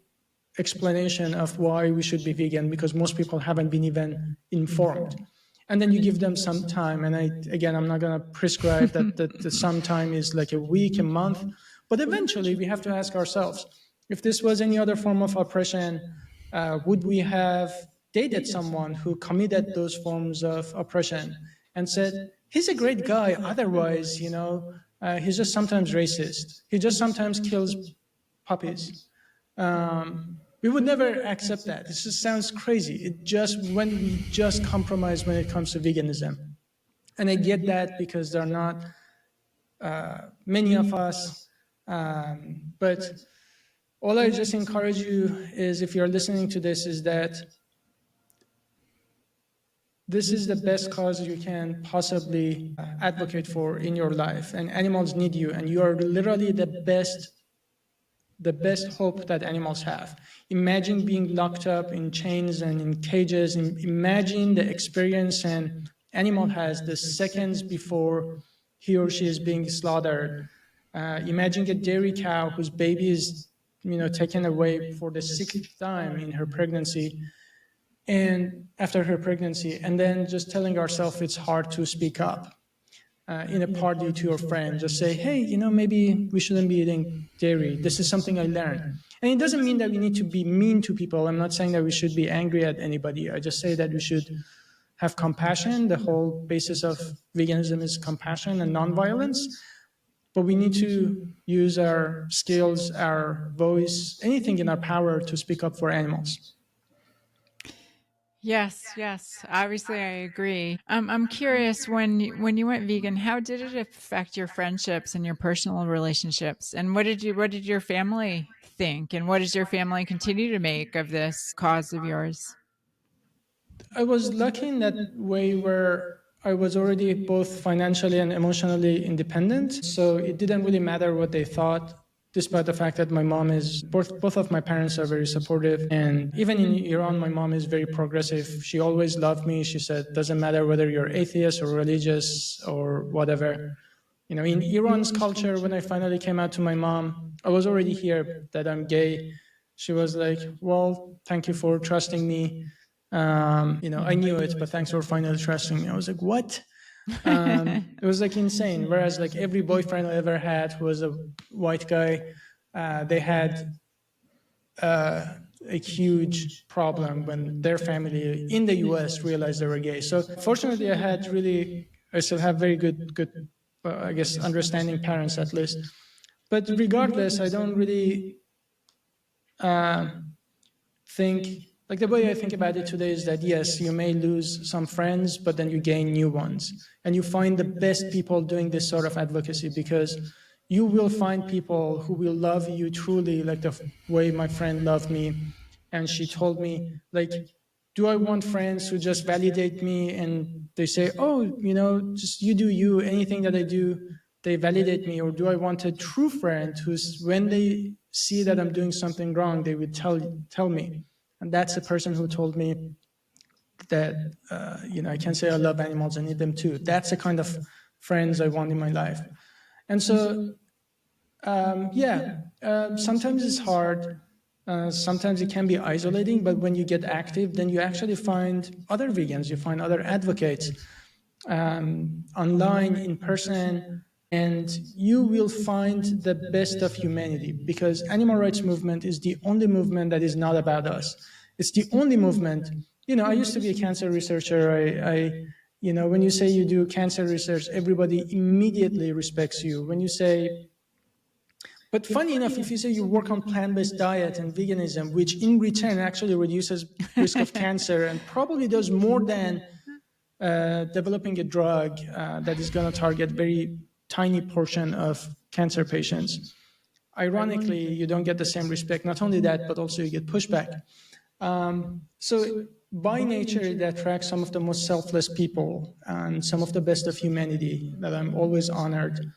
explanation of why we should be vegan, because most people haven't been even informed. and then you give them some time. And again, I'm not going to prescribe that the some time is like a week, a month, but eventually we have to ask ourselves, if this was any other form of oppression, would we have dated someone who committed those forms of oppression and said, he's a great guy, otherwise, he's just sometimes racist. He just sometimes kills puppies. We would never accept that. This just sounds crazy. It just when we just compromise when it comes to veganism, and I get that because there are not many of us. But all I just encourage you is, if you're listening to this, is that this is the best cause you can possibly advocate for in your life, and animals need you, and you are literally the best hope that animals have. Imagine being locked up in chains and in cages. Imagine the experience an animal has the seconds before he or she is being slaughtered. Imagine a dairy cow whose baby is, taken away for the sixth time in her pregnancy, and after her pregnancy, and then just telling ourselves it's hard to speak up. In a party to your friend, just say, hey, maybe we shouldn't be eating dairy. This is something I learned. And it doesn't mean that we need to be mean to people. I'm not saying that we should be angry at anybody. I just say that we should have compassion. The whole basis of veganism is compassion and nonviolence. But we need to use our skills, our voice, anything in our power to speak up for animals. Yes, yes. Obviously, I agree. I'm curious, when you went vegan, how did it affect your friendships and your personal relationships? And what did your family think? And what does your family continue to make of this cause of yours? I was lucky in that way where I was already both financially and emotionally independent. So it didn't really matter what they thought, despite the fact that my mom is, both of my parents are very supportive. And even in Iran, my mom is very progressive. She always loved me. She said, doesn't matter whether you're atheist or religious or whatever. In Iran's culture, when I finally came out to my mom, I was already here that I'm gay. She was like, well, thank you for trusting me. I knew it, but thanks for finally trusting me. I was like, what? It was like insane. Whereas like every boyfriend I ever had who was a white guy, they had a huge problem when their family in the US realized they were gay. So fortunately, I still have very good, I guess, understanding parents at least. But regardless, I don't really think, like the way I think about it today is that yes, you may lose some friends, but then you gain new ones. And you find the best people doing this sort of advocacy, because you will find people who will love you truly, like the way my friend loved me. And she told me, like, do I want friends who just validate me and they say, oh, just you do you, anything that I do, they validate me? Or do I want a true friend who's, when they see that I'm doing something wrong, they would tell me? And that's the person who told me that, I can say I love animals and eat them too. That's the kind of friends I want in my life. And so, sometimes it's hard. Sometimes it can be isolating, but when you get active, then you actually find other vegans, you find other advocates online, in person, and you will find the best of humanity, because animal rights movement is the only movement that is not about us. It's the only movement. I used to be a cancer researcher. When you say you do cancer research, everybody immediately respects you. When you say, but funny enough, if you say you work on plant-based diet and veganism, which in return actually reduces risk of cancer and probably does more than developing a drug that is going to target very tiny portion of cancer patients. Ironically, you don't get the same respect. Not only that, but also you get pushback. So by nature, it attracts some of the most selfless people and some of the best of humanity that I'm always honored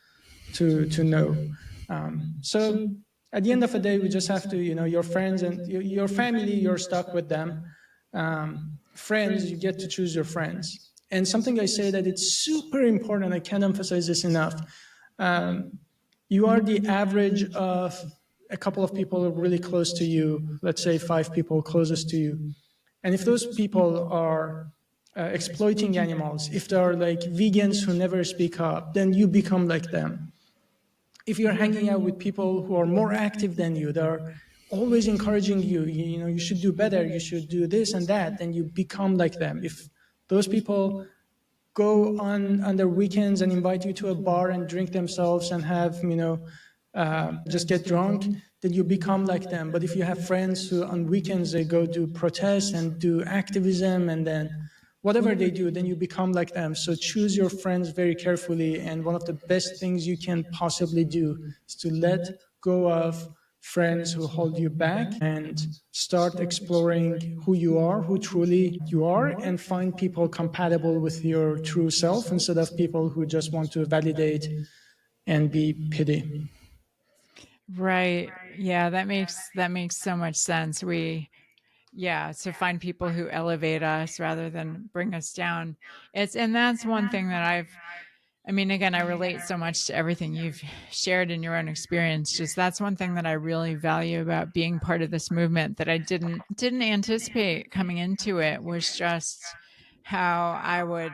to know. So at the end of the day, we just have to, your friends and your family, you're stuck with them. Friends, you get to choose your friends. And something I say that it's super important, I can't emphasize this enough. You are the average of a couple of people really close to you, let's say 5 people closest to you. And if those people are exploiting animals, if there are like vegans who never speak up, then you become like them. If you're hanging out with people who are more active than you, they're always encouraging you, you know, you should do better, you should do this and that, then you become like them. If those people go on their weekends and invite you to a bar and drink themselves and have, you know, just get drunk, then you become like them. But if you have friends who on weekends they go do protests and do activism and then whatever they do, then you become like them. So choose your friends very carefully. And one of the best things you can possibly do is to let go of friends who hold you back and start exploring who you are, who truly you are, and find people compatible with your true self instead of people who just want to validate and be pity. Right. Yeah, that makes so much sense. To find people who elevate us rather than bring us down. And that's one thing that I mean, again, I relate so much to everything you've shared in your own experience. Just that's one thing that I really value about being part of this movement that I didn't anticipate coming into it, was just how I would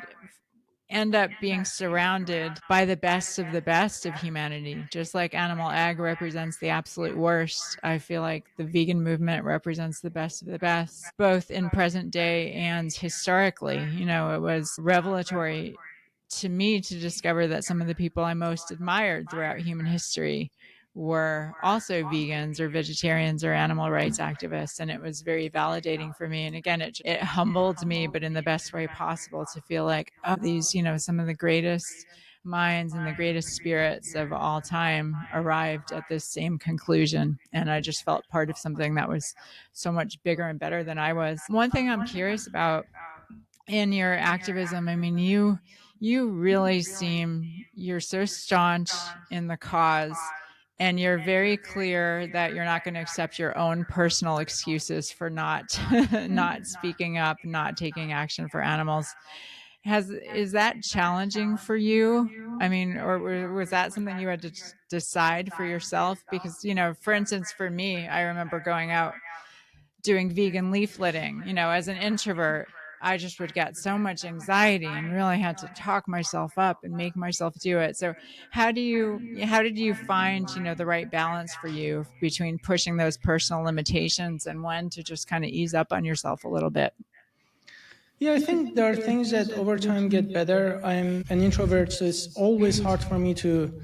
end up being surrounded by the best of humanity. Just like animal ag represents the absolute worst, I feel like the vegan movement represents the best of the best, both in present day and historically. You know, it was revelatory to me to discover that some of the people I most admired throughout human history were also vegans or vegetarians or animal rights activists. And it was very validating for me. And again, it humbled me, but in the best way possible, to feel like, oh, these, you know, some of the greatest minds and the greatest spirits of all time arrived at this same conclusion. And I just felt part of something that was so much bigger and better than I was. One thing I'm curious about in your activism, I mean, you really seem, you're so staunch in the cause, and you're very clear that you're not going to accept your own personal excuses for not not speaking up, not taking action for animals. Is that challenging for you? I mean, or was that something you had to decide for yourself? Because, you know, for instance, for me, I remember going out doing vegan leafleting, you know, as an introvert, I just would get so much anxiety and really had to talk myself up and make myself do it. So how did you find, you know, the right balance for you between pushing those personal limitations and when to just kind of ease up on yourself a little bit? Yeah, I think there are things that over time get better. I'm an introvert, so it's always hard for me to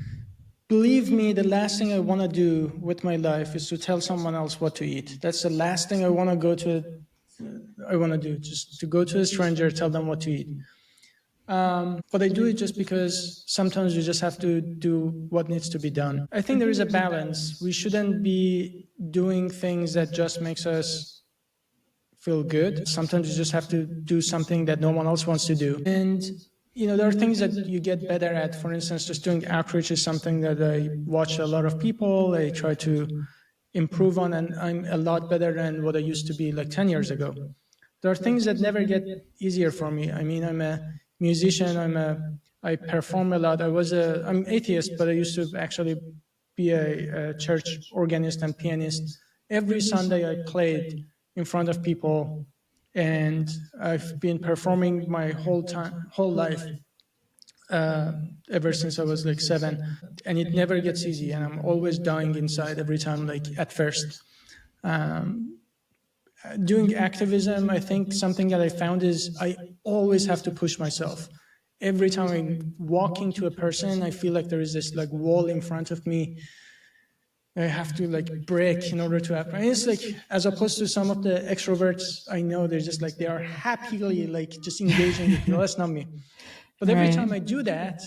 believe me. The last thing I want to do with my life is to tell someone else what to eat. That's the last thing I want to go to. I want to do just to go to a stranger, tell them what to eat. But I do it just because sometimes you just have to do what needs to be done. I think there is a balance. We shouldn't be doing things that just makes us feel good. Sometimes you just have to do something that no one else wants to do. And you know, there are things that you get better at. For instance, just doing outreach is something that I watch a lot of people. I try to improve on, and I'm a lot better than what I used to be like 10 years ago. There are things that never get easier for me. I mean, I'm a musician. I perform a lot. I'm atheist, but I used to actually be a church organist and pianist. Every Sunday I played in front of people, and I've been performing my whole life, ever since I was like 7, and it never gets easy, and I'm always dying inside every time, like at first. Doing activism, I think something that I found is I always have to push myself. Every time I'm walking to a person, I feel like there is this like wall in front of me I have to like break in order to happen. And it's like, as opposed to some of the extroverts I know, they're just like, they are happily like just engaging with people. That's not me. But every time I do that,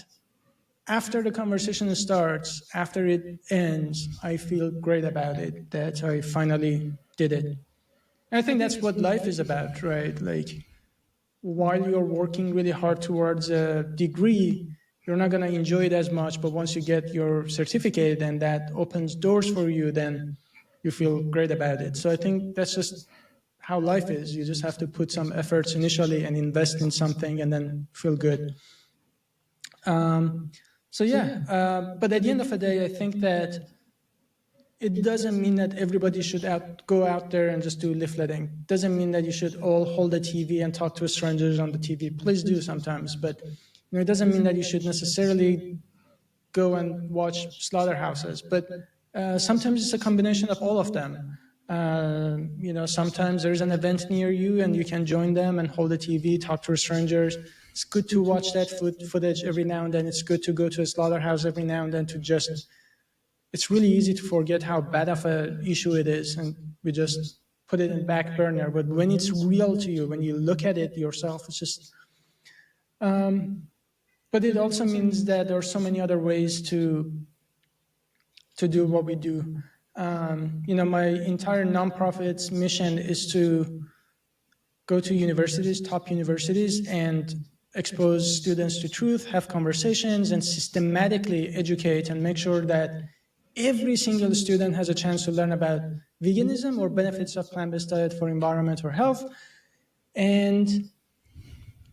after the conversation starts, after it ends, I feel great about it, that I finally did it. And I think that's what life is about, right? Like, while you're working really hard towards a degree, you're not going to enjoy it as much. But once you get your certificate and that opens doors for you, then you feel great about it. So I think that's just how life is. You just have to put some efforts initially and invest in something and then feel good. But at the end of the day, I think that it doesn't mean that everybody should go out there and just do leafleting. Doesn't mean that you should all hold a TV and talk to strangers on the TV. Please do sometimes, but it doesn't mean that you should necessarily go and watch slaughterhouses. But sometimes it's a combination of all of them. Sometimes there's an event near you and you can join them and hold a TV, talk to strangers. It's good to watch that footage every now and then. It's good to go to a slaughterhouse every now and then to just, it's really easy to forget how bad of an issue it is, and we just put it in back burner. But when it's real to you, when you look at it yourself, it's just, but it also means that there are so many other ways to do what we do. My entire nonprofit's mission is to go to universities, top universities, and expose students to truth, have conversations, and systematically educate and make sure that every single student has a chance to learn about veganism or benefits of plant-based diet for environment or health. And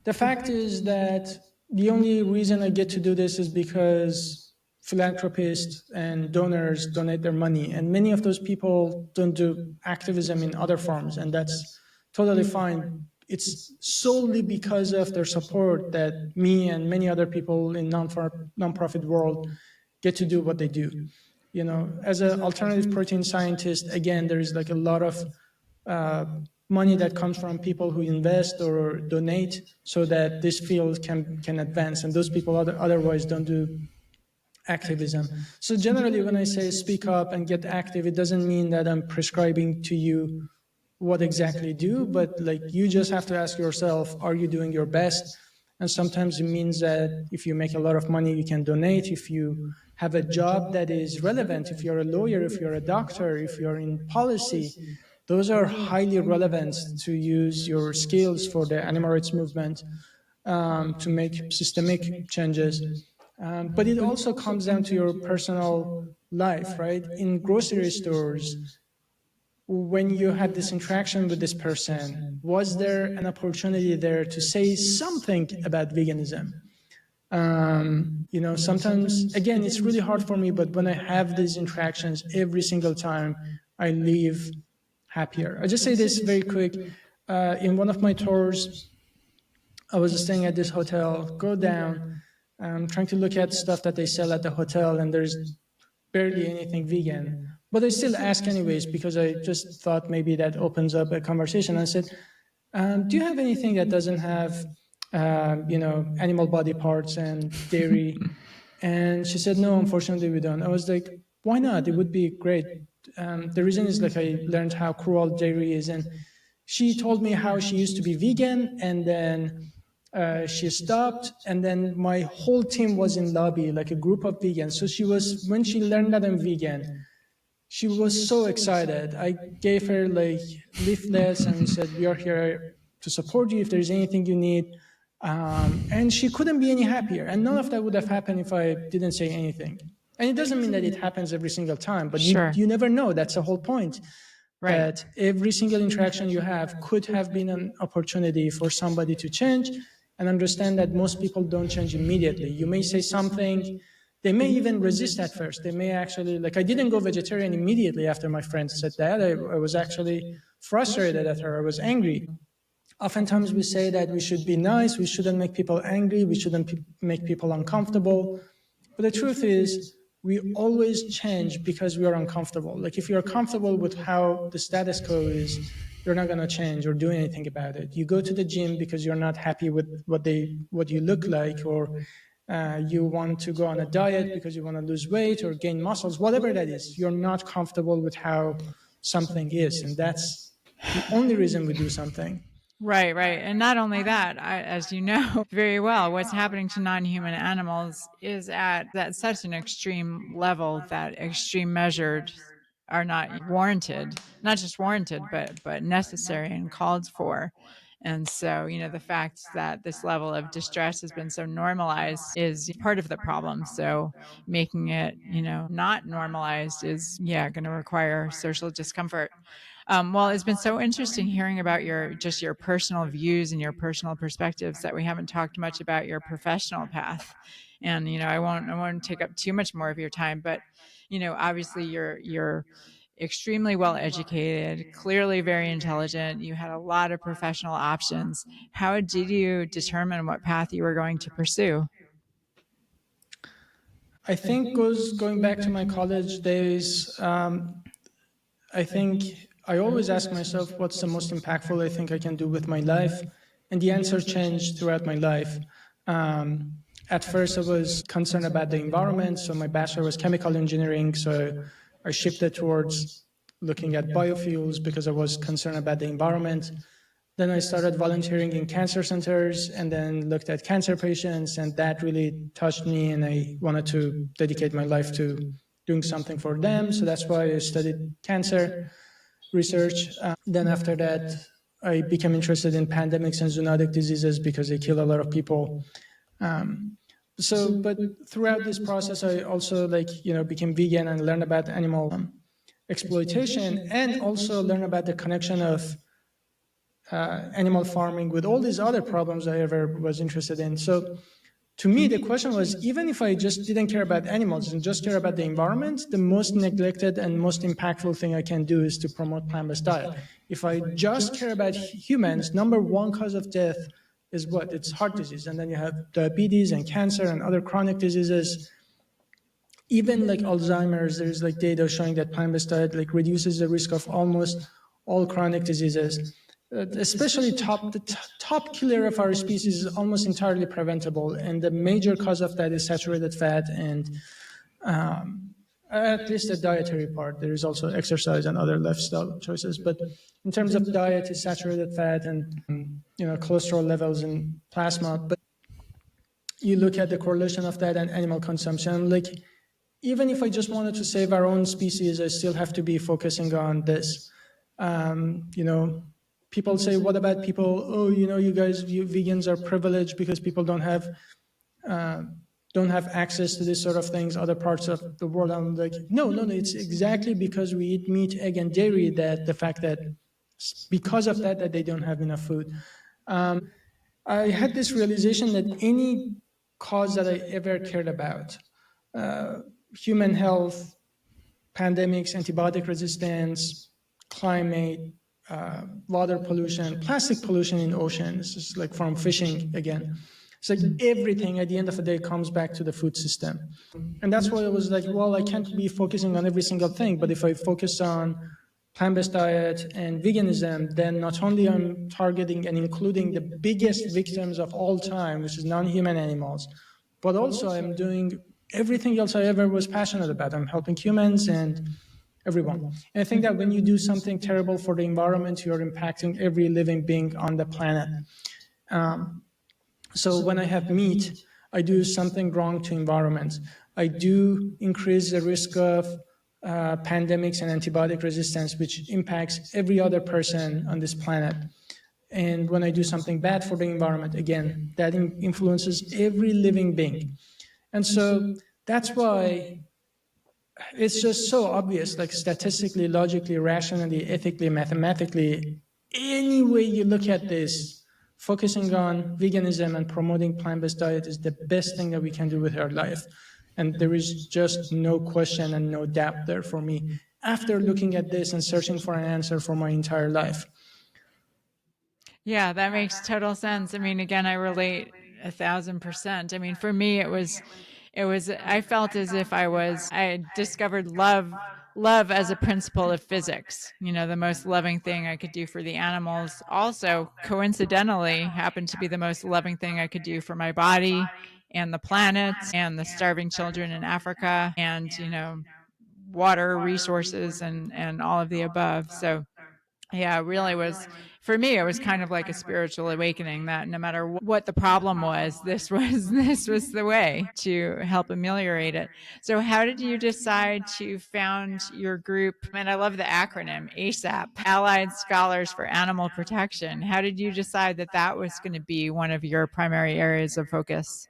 the fact is that the only reason I get to do this is because philanthropists and donors donate their money. And many of those people don't do activism in other forms, and that's totally fine. It's solely because of their support that me and many other people in nonprofit world get to do what they do. As an alternative protein scientist, again, there is like a lot of money that comes from people who invest or donate so that this field can advance, and those people otherwise don't do activism. So generally, when I say speak up and get active, it doesn't mean that I'm prescribing to you what exactly do, but like you just have to ask yourself, are you doing your best? And sometimes it means that if you make a lot of money, you can donate. If you have a job that is relevant, if you're a lawyer, if you're a doctor, if you're in policy, those are highly relevant to use your skills for the animal rights movement to make systemic changes. But it also comes down to your personal life, right? In grocery stores, when you had this interaction with this person, was there an opportunity there to say something about veganism? Sometimes, again, it's really hard for me, but when I have these interactions every single time, I leave happier. I just say this very quick. In one of my tours, I was staying at this hotel, go down, trying to look at stuff that they sell at the hotel, and there's barely anything vegan. But I still ask anyways, because I just thought maybe that opens up a conversation. I said, do you have anything that doesn't have, animal body parts and dairy? And she said, no, unfortunately we don't. I was like, why not? It would be great. The reason is like I learned how cruel dairy is. And she told me how she used to be vegan, and then she stopped, and then my whole team was in lobby, like a group of vegans. So when she learned that I'm vegan, she was so excited. I gave her like leaflets and we said, we are here to support you if there's anything you need. And she couldn't be any happier. And none of that would have happened if I didn't say anything. And it doesn't mean that it happens every single time, but Sure. you never know. That's the whole point. Right. That every single interaction you have could have been an opportunity for somebody to change, and understand that most people don't change immediately. You may say something, they may even resist at first. They may actually, like I didn't go vegetarian immediately after my friend said that. I was actually frustrated at her. I was angry. Oftentimes we say that we should be nice, we shouldn't make people angry, we shouldn't make people uncomfortable. But the truth is, we always change because we are uncomfortable. Like if you're comfortable with how the status quo is, you're not going to change or do anything about it. You go to the gym because you're not happy with what you look like, or you want to go on a diet because you want to lose weight or gain muscles, whatever that is. You're not comfortable with how something is, and that's the only reason we do something. Right, right. And not only that, as you know very well, what's happening to non-human animals is at such an extreme level that extreme measures are not warranted, not just warranted, but necessary and called for. And so, the fact that this level of distress has been so normalized is part of the problem. So making it, not normalized is, going to require social discomfort. Well, it's been so interesting hearing about your personal views and your personal perspectives that we haven't talked much about your professional path. And I won't take up too much more of your time, but obviously you're extremely well educated, clearly very intelligent. You had a lot of professional options. How did you determine what path you were going to pursue? I think goes going back to my college days. I think I always ask myself, what's the most impactful I think I can do with my life? And the answer changed throughout my life. At first, I was concerned about the environment. So my bachelor was chemical engineering. So I shifted towards looking at biofuels because I was concerned about the environment. Then I started volunteering in cancer centers and then looked at cancer patients, and that really touched me. And I wanted to dedicate my life to doing something for them. So that's why I studied cancer research. Then after that, I became interested in pandemics and zoonotic diseases because they kill a lot of people. But throughout this process, I also became vegan and learned about animal exploitation, and also learned about the connection of animal farming with all these other problems I ever was interested in. So to me, the question was, even if I just didn't care about animals and just care about the environment, the most neglected and most impactful thing I can do is to promote plant-based diet. If I just care about humans, number one cause of death is what? It's heart disease. And then you have diabetes and cancer and other chronic diseases. Even like Alzheimer's, there's like data showing that plant-based diet reduces the risk of almost all chronic diseases. Especially the top killer of our species is almost entirely preventable, and the major cause of that is saturated fat and at least the dietary part. There is also exercise and other lifestyle choices, but in terms of diet, it's saturated fat and cholesterol levels in plasma. But you look at the correlation of that and animal consumption. Even if I just wanted to save our own species, I still have to be focusing on this. People say, what about people? Oh, you guys, you vegans are privileged because people don't have access to this sort of things, other parts of the world. I'm like, no, it's exactly because we eat meat, egg, and dairy because of that they don't have enough food. I had this realization that any cause that I ever cared about, human health, pandemics, antibiotic resistance, climate, water pollution, plastic pollution in oceans, just like from fishing again. It's like everything at the end of the day comes back to the food system. And that's why I was like, well, I can't be focusing on every single thing, but if I focus on plant-based diet and veganism, then not only I'm targeting and including the biggest victims of all time, which is non-human animals, but also I'm doing everything else I ever was passionate about. I'm helping humans and everyone. And I think that when you do something terrible for the environment, you're impacting every living being on the planet. So when I have meat, I do something wrong to environment. I do increase the risk of pandemics and antibiotic resistance, which impacts every other person on this planet. And when I do something bad for the environment, again, that influences every living being. And so that's why it's just so obvious, like statistically, logically, rationally, ethically, mathematically, any way you look at this, focusing on veganism and promoting plant-based diet is the best thing that we can do with our life. And there is just no question and no doubt there for me after looking at this and searching for an answer for my entire life. Yeah, that makes total sense. I mean, again, I relate 1,000%. I mean, for me, I felt as if I had discovered love as a principle of physics, the most loving thing I could do for the animals. Also, coincidentally, happened to be the most loving thing I could do for my body and the planet and the starving children in Africa and, water resources and all of the above. So, yeah, it really was. For me, it was kind of like a spiritual awakening that no matter what the problem was, this was the way to help ameliorate it. So how did you decide to found your group? And I love the acronym ASAP, Allied Scholars for Animal Protection. How did you decide that that was going to be one of your primary areas of focus?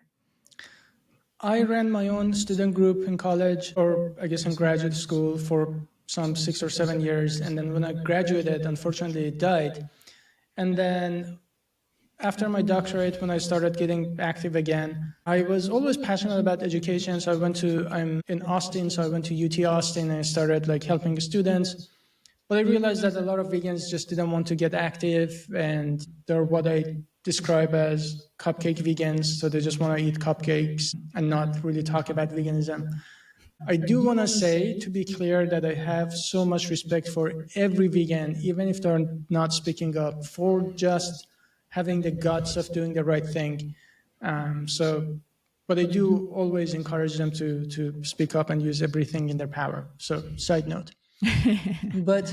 I ran my own student group in college, or I guess in graduate school, for some 6 or 7 years. And then when I graduated, unfortunately, it died. And then after my doctorate, when I started getting active again, I was always passionate about education. So I'm in Austin, so I went to UT Austin and I started like helping students. But I realized that a lot of vegans just didn't want to get active, and they're what I describe as cupcake vegans. So they just want to eat cupcakes and not really talk about veganism. I do want to say, to be clear, that I have so much respect for every vegan, even if they're not speaking up, for just having the guts of doing the right thing. But I do always encourage them to speak up and use everything in their power. So, side note. But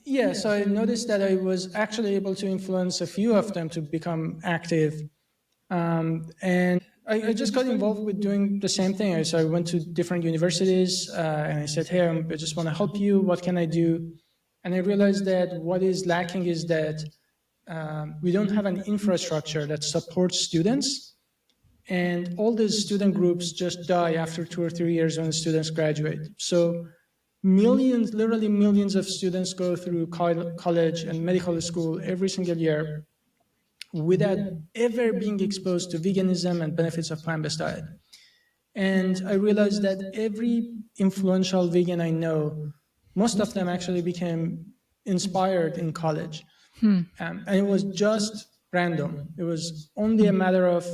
yeah, so I noticed that I was actually able to influence a few of them to become active. And I just got involved with doing the same thing. So I went to different universities and I said, hey, I just want to help you. What can I do? And I realized that what is lacking is that we don't have an infrastructure that supports students. And all these student groups just die after 2 or 3 years when students graduate. So millions, literally millions of students go through college and medical school every single year without ever being exposed to veganism and benefits of plant-based diet. And I realized that every influential vegan I know, most of them actually became inspired in college. And it was just random. It was only a matter of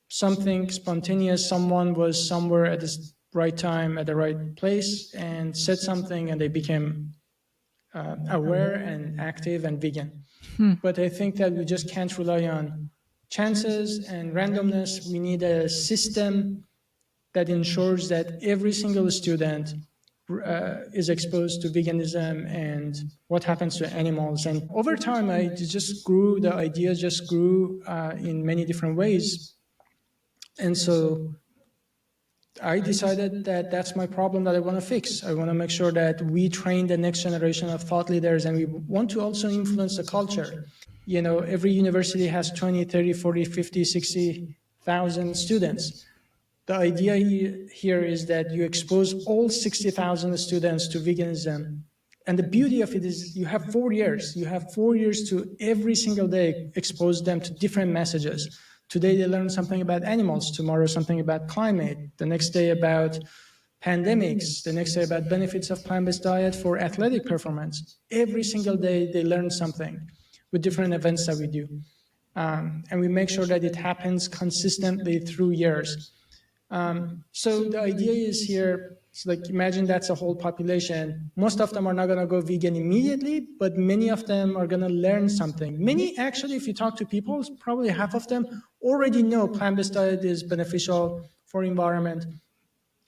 something spontaneous. Someone was somewhere at the right time, at the right place, and said something, and they became aware and active and vegan. But I think that we just can't rely on chances and randomness. We need a system that ensures that every single student is exposed to veganism and what happens to animals. And over time, the idea just grew in many different ways. And so I decided that that's my problem that I want to fix. I want to make sure that we train the next generation of thought leaders, and we want to also influence the culture. You know, every university has 20, 30, 40, 50, 60,000 students. The idea here is that you expose all 60,000 students to veganism. And the beauty of it is you have 4 years. You have 4 years to every single day expose them to different messages. Today they learn something about animals, tomorrow something about climate, the next day about pandemics, the next day about benefits of plant-based diet for athletic performance. Every single day they learn something with different events that we do. And we make sure that it happens consistently through years. So the idea is here, it's like imagine that's a whole population. Most of them are not going to go vegan immediately, but many of them are going to learn something. Many, actually, if you talk to people, probably half of them already know plant-based diet is beneficial for environment.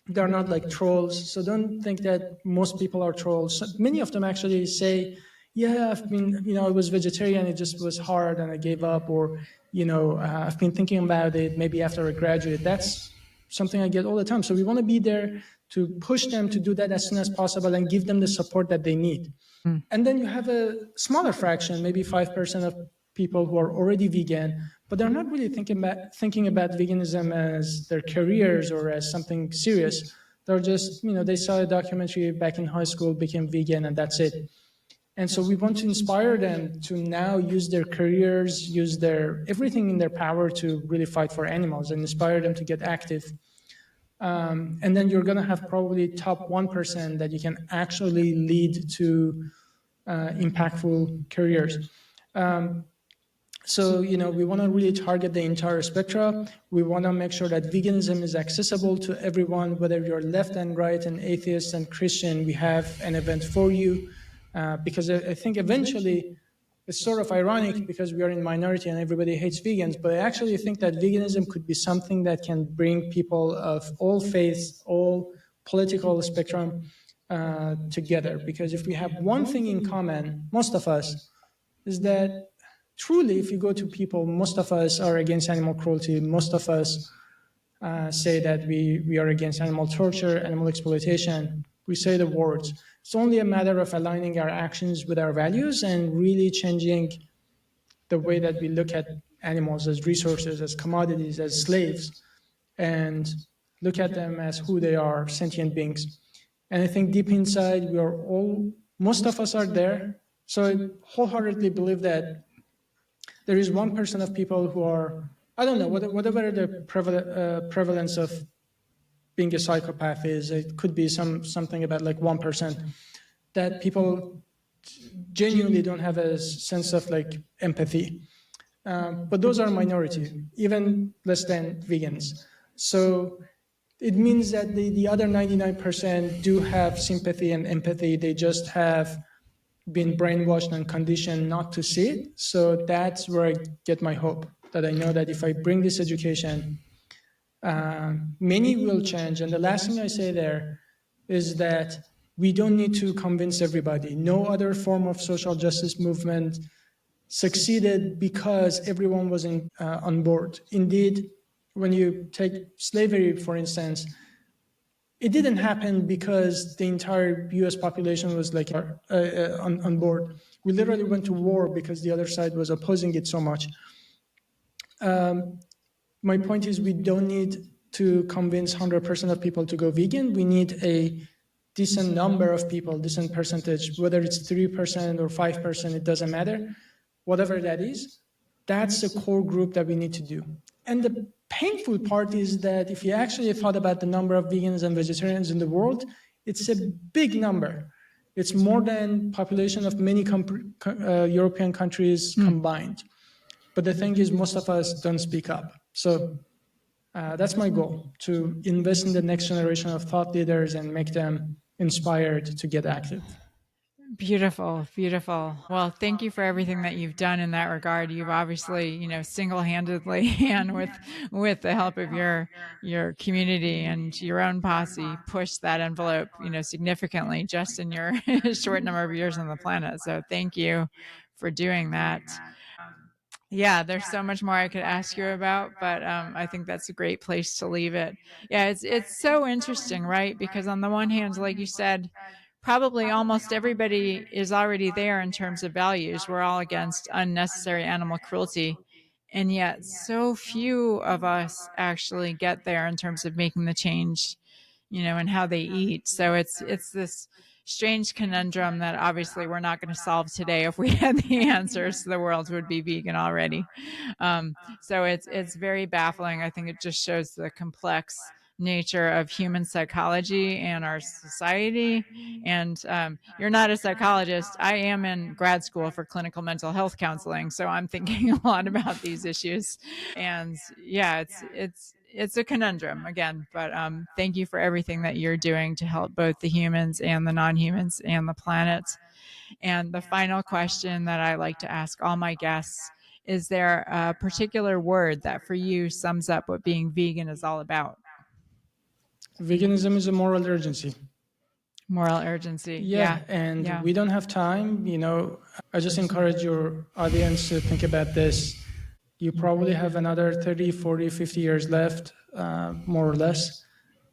They're not like trolls, so don't think that most people are trolls. So many of them actually say, yeah, I was vegetarian, it just was hard and I gave up, or, I've been thinking about it maybe after I graduate. That's something I get all the time. So we want to be there to push them to do that as soon as possible and give them the support that they need. And then you have a smaller fraction, maybe 5% of people who are already vegan, but they're not really thinking about veganism as their careers or as something serious. They're just, they saw a documentary back in high school, became vegan, and that's it. And so we want to inspire them to now use their careers, use their everything in their power to really fight for animals and inspire them to get active. And then you're going to have probably top 1% that you can actually lead to impactful careers. So, we want to really target the entire spectrum. We want to make sure that veganism is accessible to everyone, whether you're left and right and atheist and Christian. We have an event for you because I think eventually it's sort of ironic because we are in minority and everybody hates vegans, but I actually think that veganism could be something that can bring people of all faiths, all political spectrum together. Because if we have one thing in common, most of us, is that truly, if you go to people, most of us are against animal cruelty. Most of us say that we are against animal torture, animal exploitation. We say the words. It's only a matter of aligning our actions with our values and really changing the way that we look at animals as resources, as commodities, as slaves, and look at them as who they are, sentient beings. And I think deep inside, we are all, most of us are there. So I wholeheartedly believe that there is 1% of people who are, I don't know, whatever the prevalence of being a psychopath is, it could be something about like 1%, that people genuinely don't have a sense of like empathy. But those are minority, even less than vegans. So it means that the other 99% do have sympathy and empathy. They just have been brainwashed and conditioned not to see it. So that's where I get my hope, that I know that if I bring this education, many will change. And the last thing I say there is that we don't need to convince everybody. No other form of social justice movement succeeded because everyone was on board. Indeed, when you take slavery, for instance, it didn't happen because the entire US population was like on board. We literally went to war because the other side was opposing it so much. My point is, we don't need to convince 100% of people to go vegan. We need a decent number of people, decent percentage, whether it's 3% or 5%, it doesn't matter. Whatever that is, that's a core group that we need to do. And the painful part is that if you actually thought about the number of vegans and vegetarians in the world, it's a big number. It's more than population of many European countries combined. But the thing is, most of us don't speak up. So that's my goal, to invest in the next generation of thought leaders and make them inspired to get active. Beautiful, beautiful. Well, thank you for everything that you've done in that regard. You've obviously, single-handedly and with the help of your community and your own posse, pushed that envelope, significantly just in your short number of years on the planet. So thank you for doing that. Yeah, there's so much more I could ask you about, but I think that's a great place to leave it. Yeah, it's so interesting, right? Because on the one hand, like you said, probably almost everybody is already there in terms of values. We're all against unnecessary animal cruelty. And yet so few of us actually get there in terms of making the change, and how they eat. So it's this strange conundrum that obviously we're not going to solve today. If we had the answers, the world would be vegan already. So it's very baffling. I think it just shows the complex nature of human psychology and our society. And you're not a psychologist. I am in grad school for clinical mental health counseling, so I'm thinking a lot about these issues. And yeah, it's a conundrum again, but thank you for everything that you're doing to help both the humans and the non-humans and the planet. And the final question that I like to ask all my guests: is there a particular word that for you sums up what being vegan is all about? Veganism is a moral urgency. Moral urgency. Yeah, and we don't have time. I just encourage your audience to think about this. You probably have another 30, 40, 50 years left, more or less,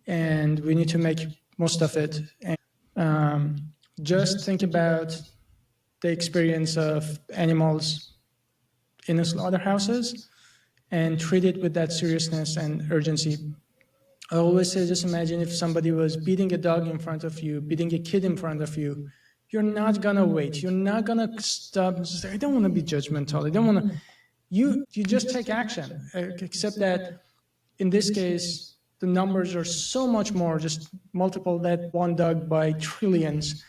and we need to make most of it. And just think about the experience of animals in the slaughterhouses and treat it with that seriousness and urgency. I always say, just imagine if somebody was beating a dog in front of you, beating a kid in front of you. You're not gonna wait. You're not gonna stop and say, I don't want to be judgmental. I don't want to. You just take action. Except that in this case, the numbers are so much more. Just multiple that one dog by trillions,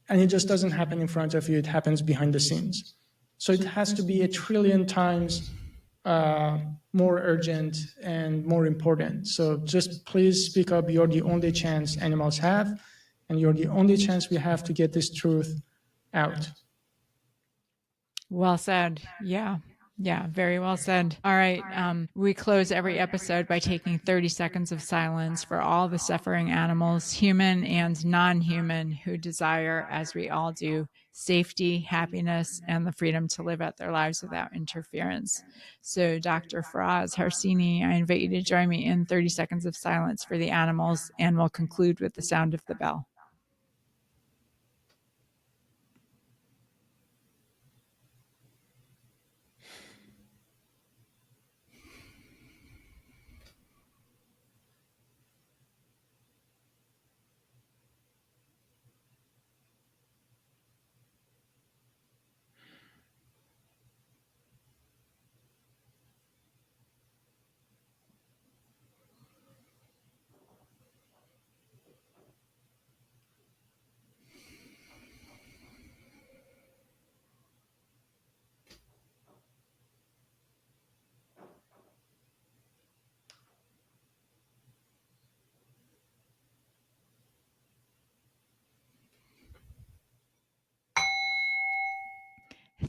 and it just doesn't happen in front of you. It happens behind the scenes. So it has to be a trillion times more urgent and more important. So just please speak up. You're the only chance animals have, and you're the only chance we have to get this truth out. Well said. Yeah. Yeah, very well said. All right. We close every episode by taking 30 seconds of silence for all the suffering animals, human and non human, who desire, as we all do, safety, happiness, and the freedom to live out their lives without interference. So, Dr. Faraz Harsini, I invite you to join me in 30 seconds of silence for the animals, and we'll conclude with the sound of the bell.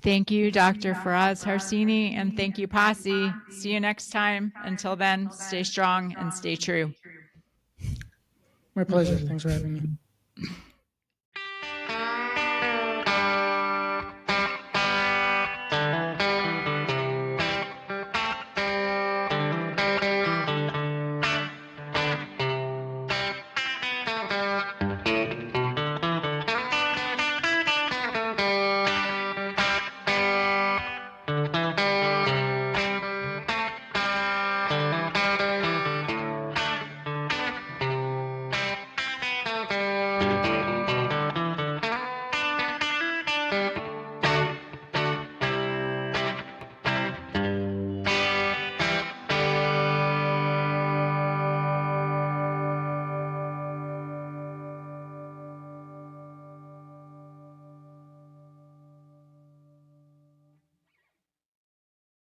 Thank you, Dr. Faraz Harsini, and thank you, Posse. See you next time. Until then, stay strong and stay true. My pleasure. Thanks for having me.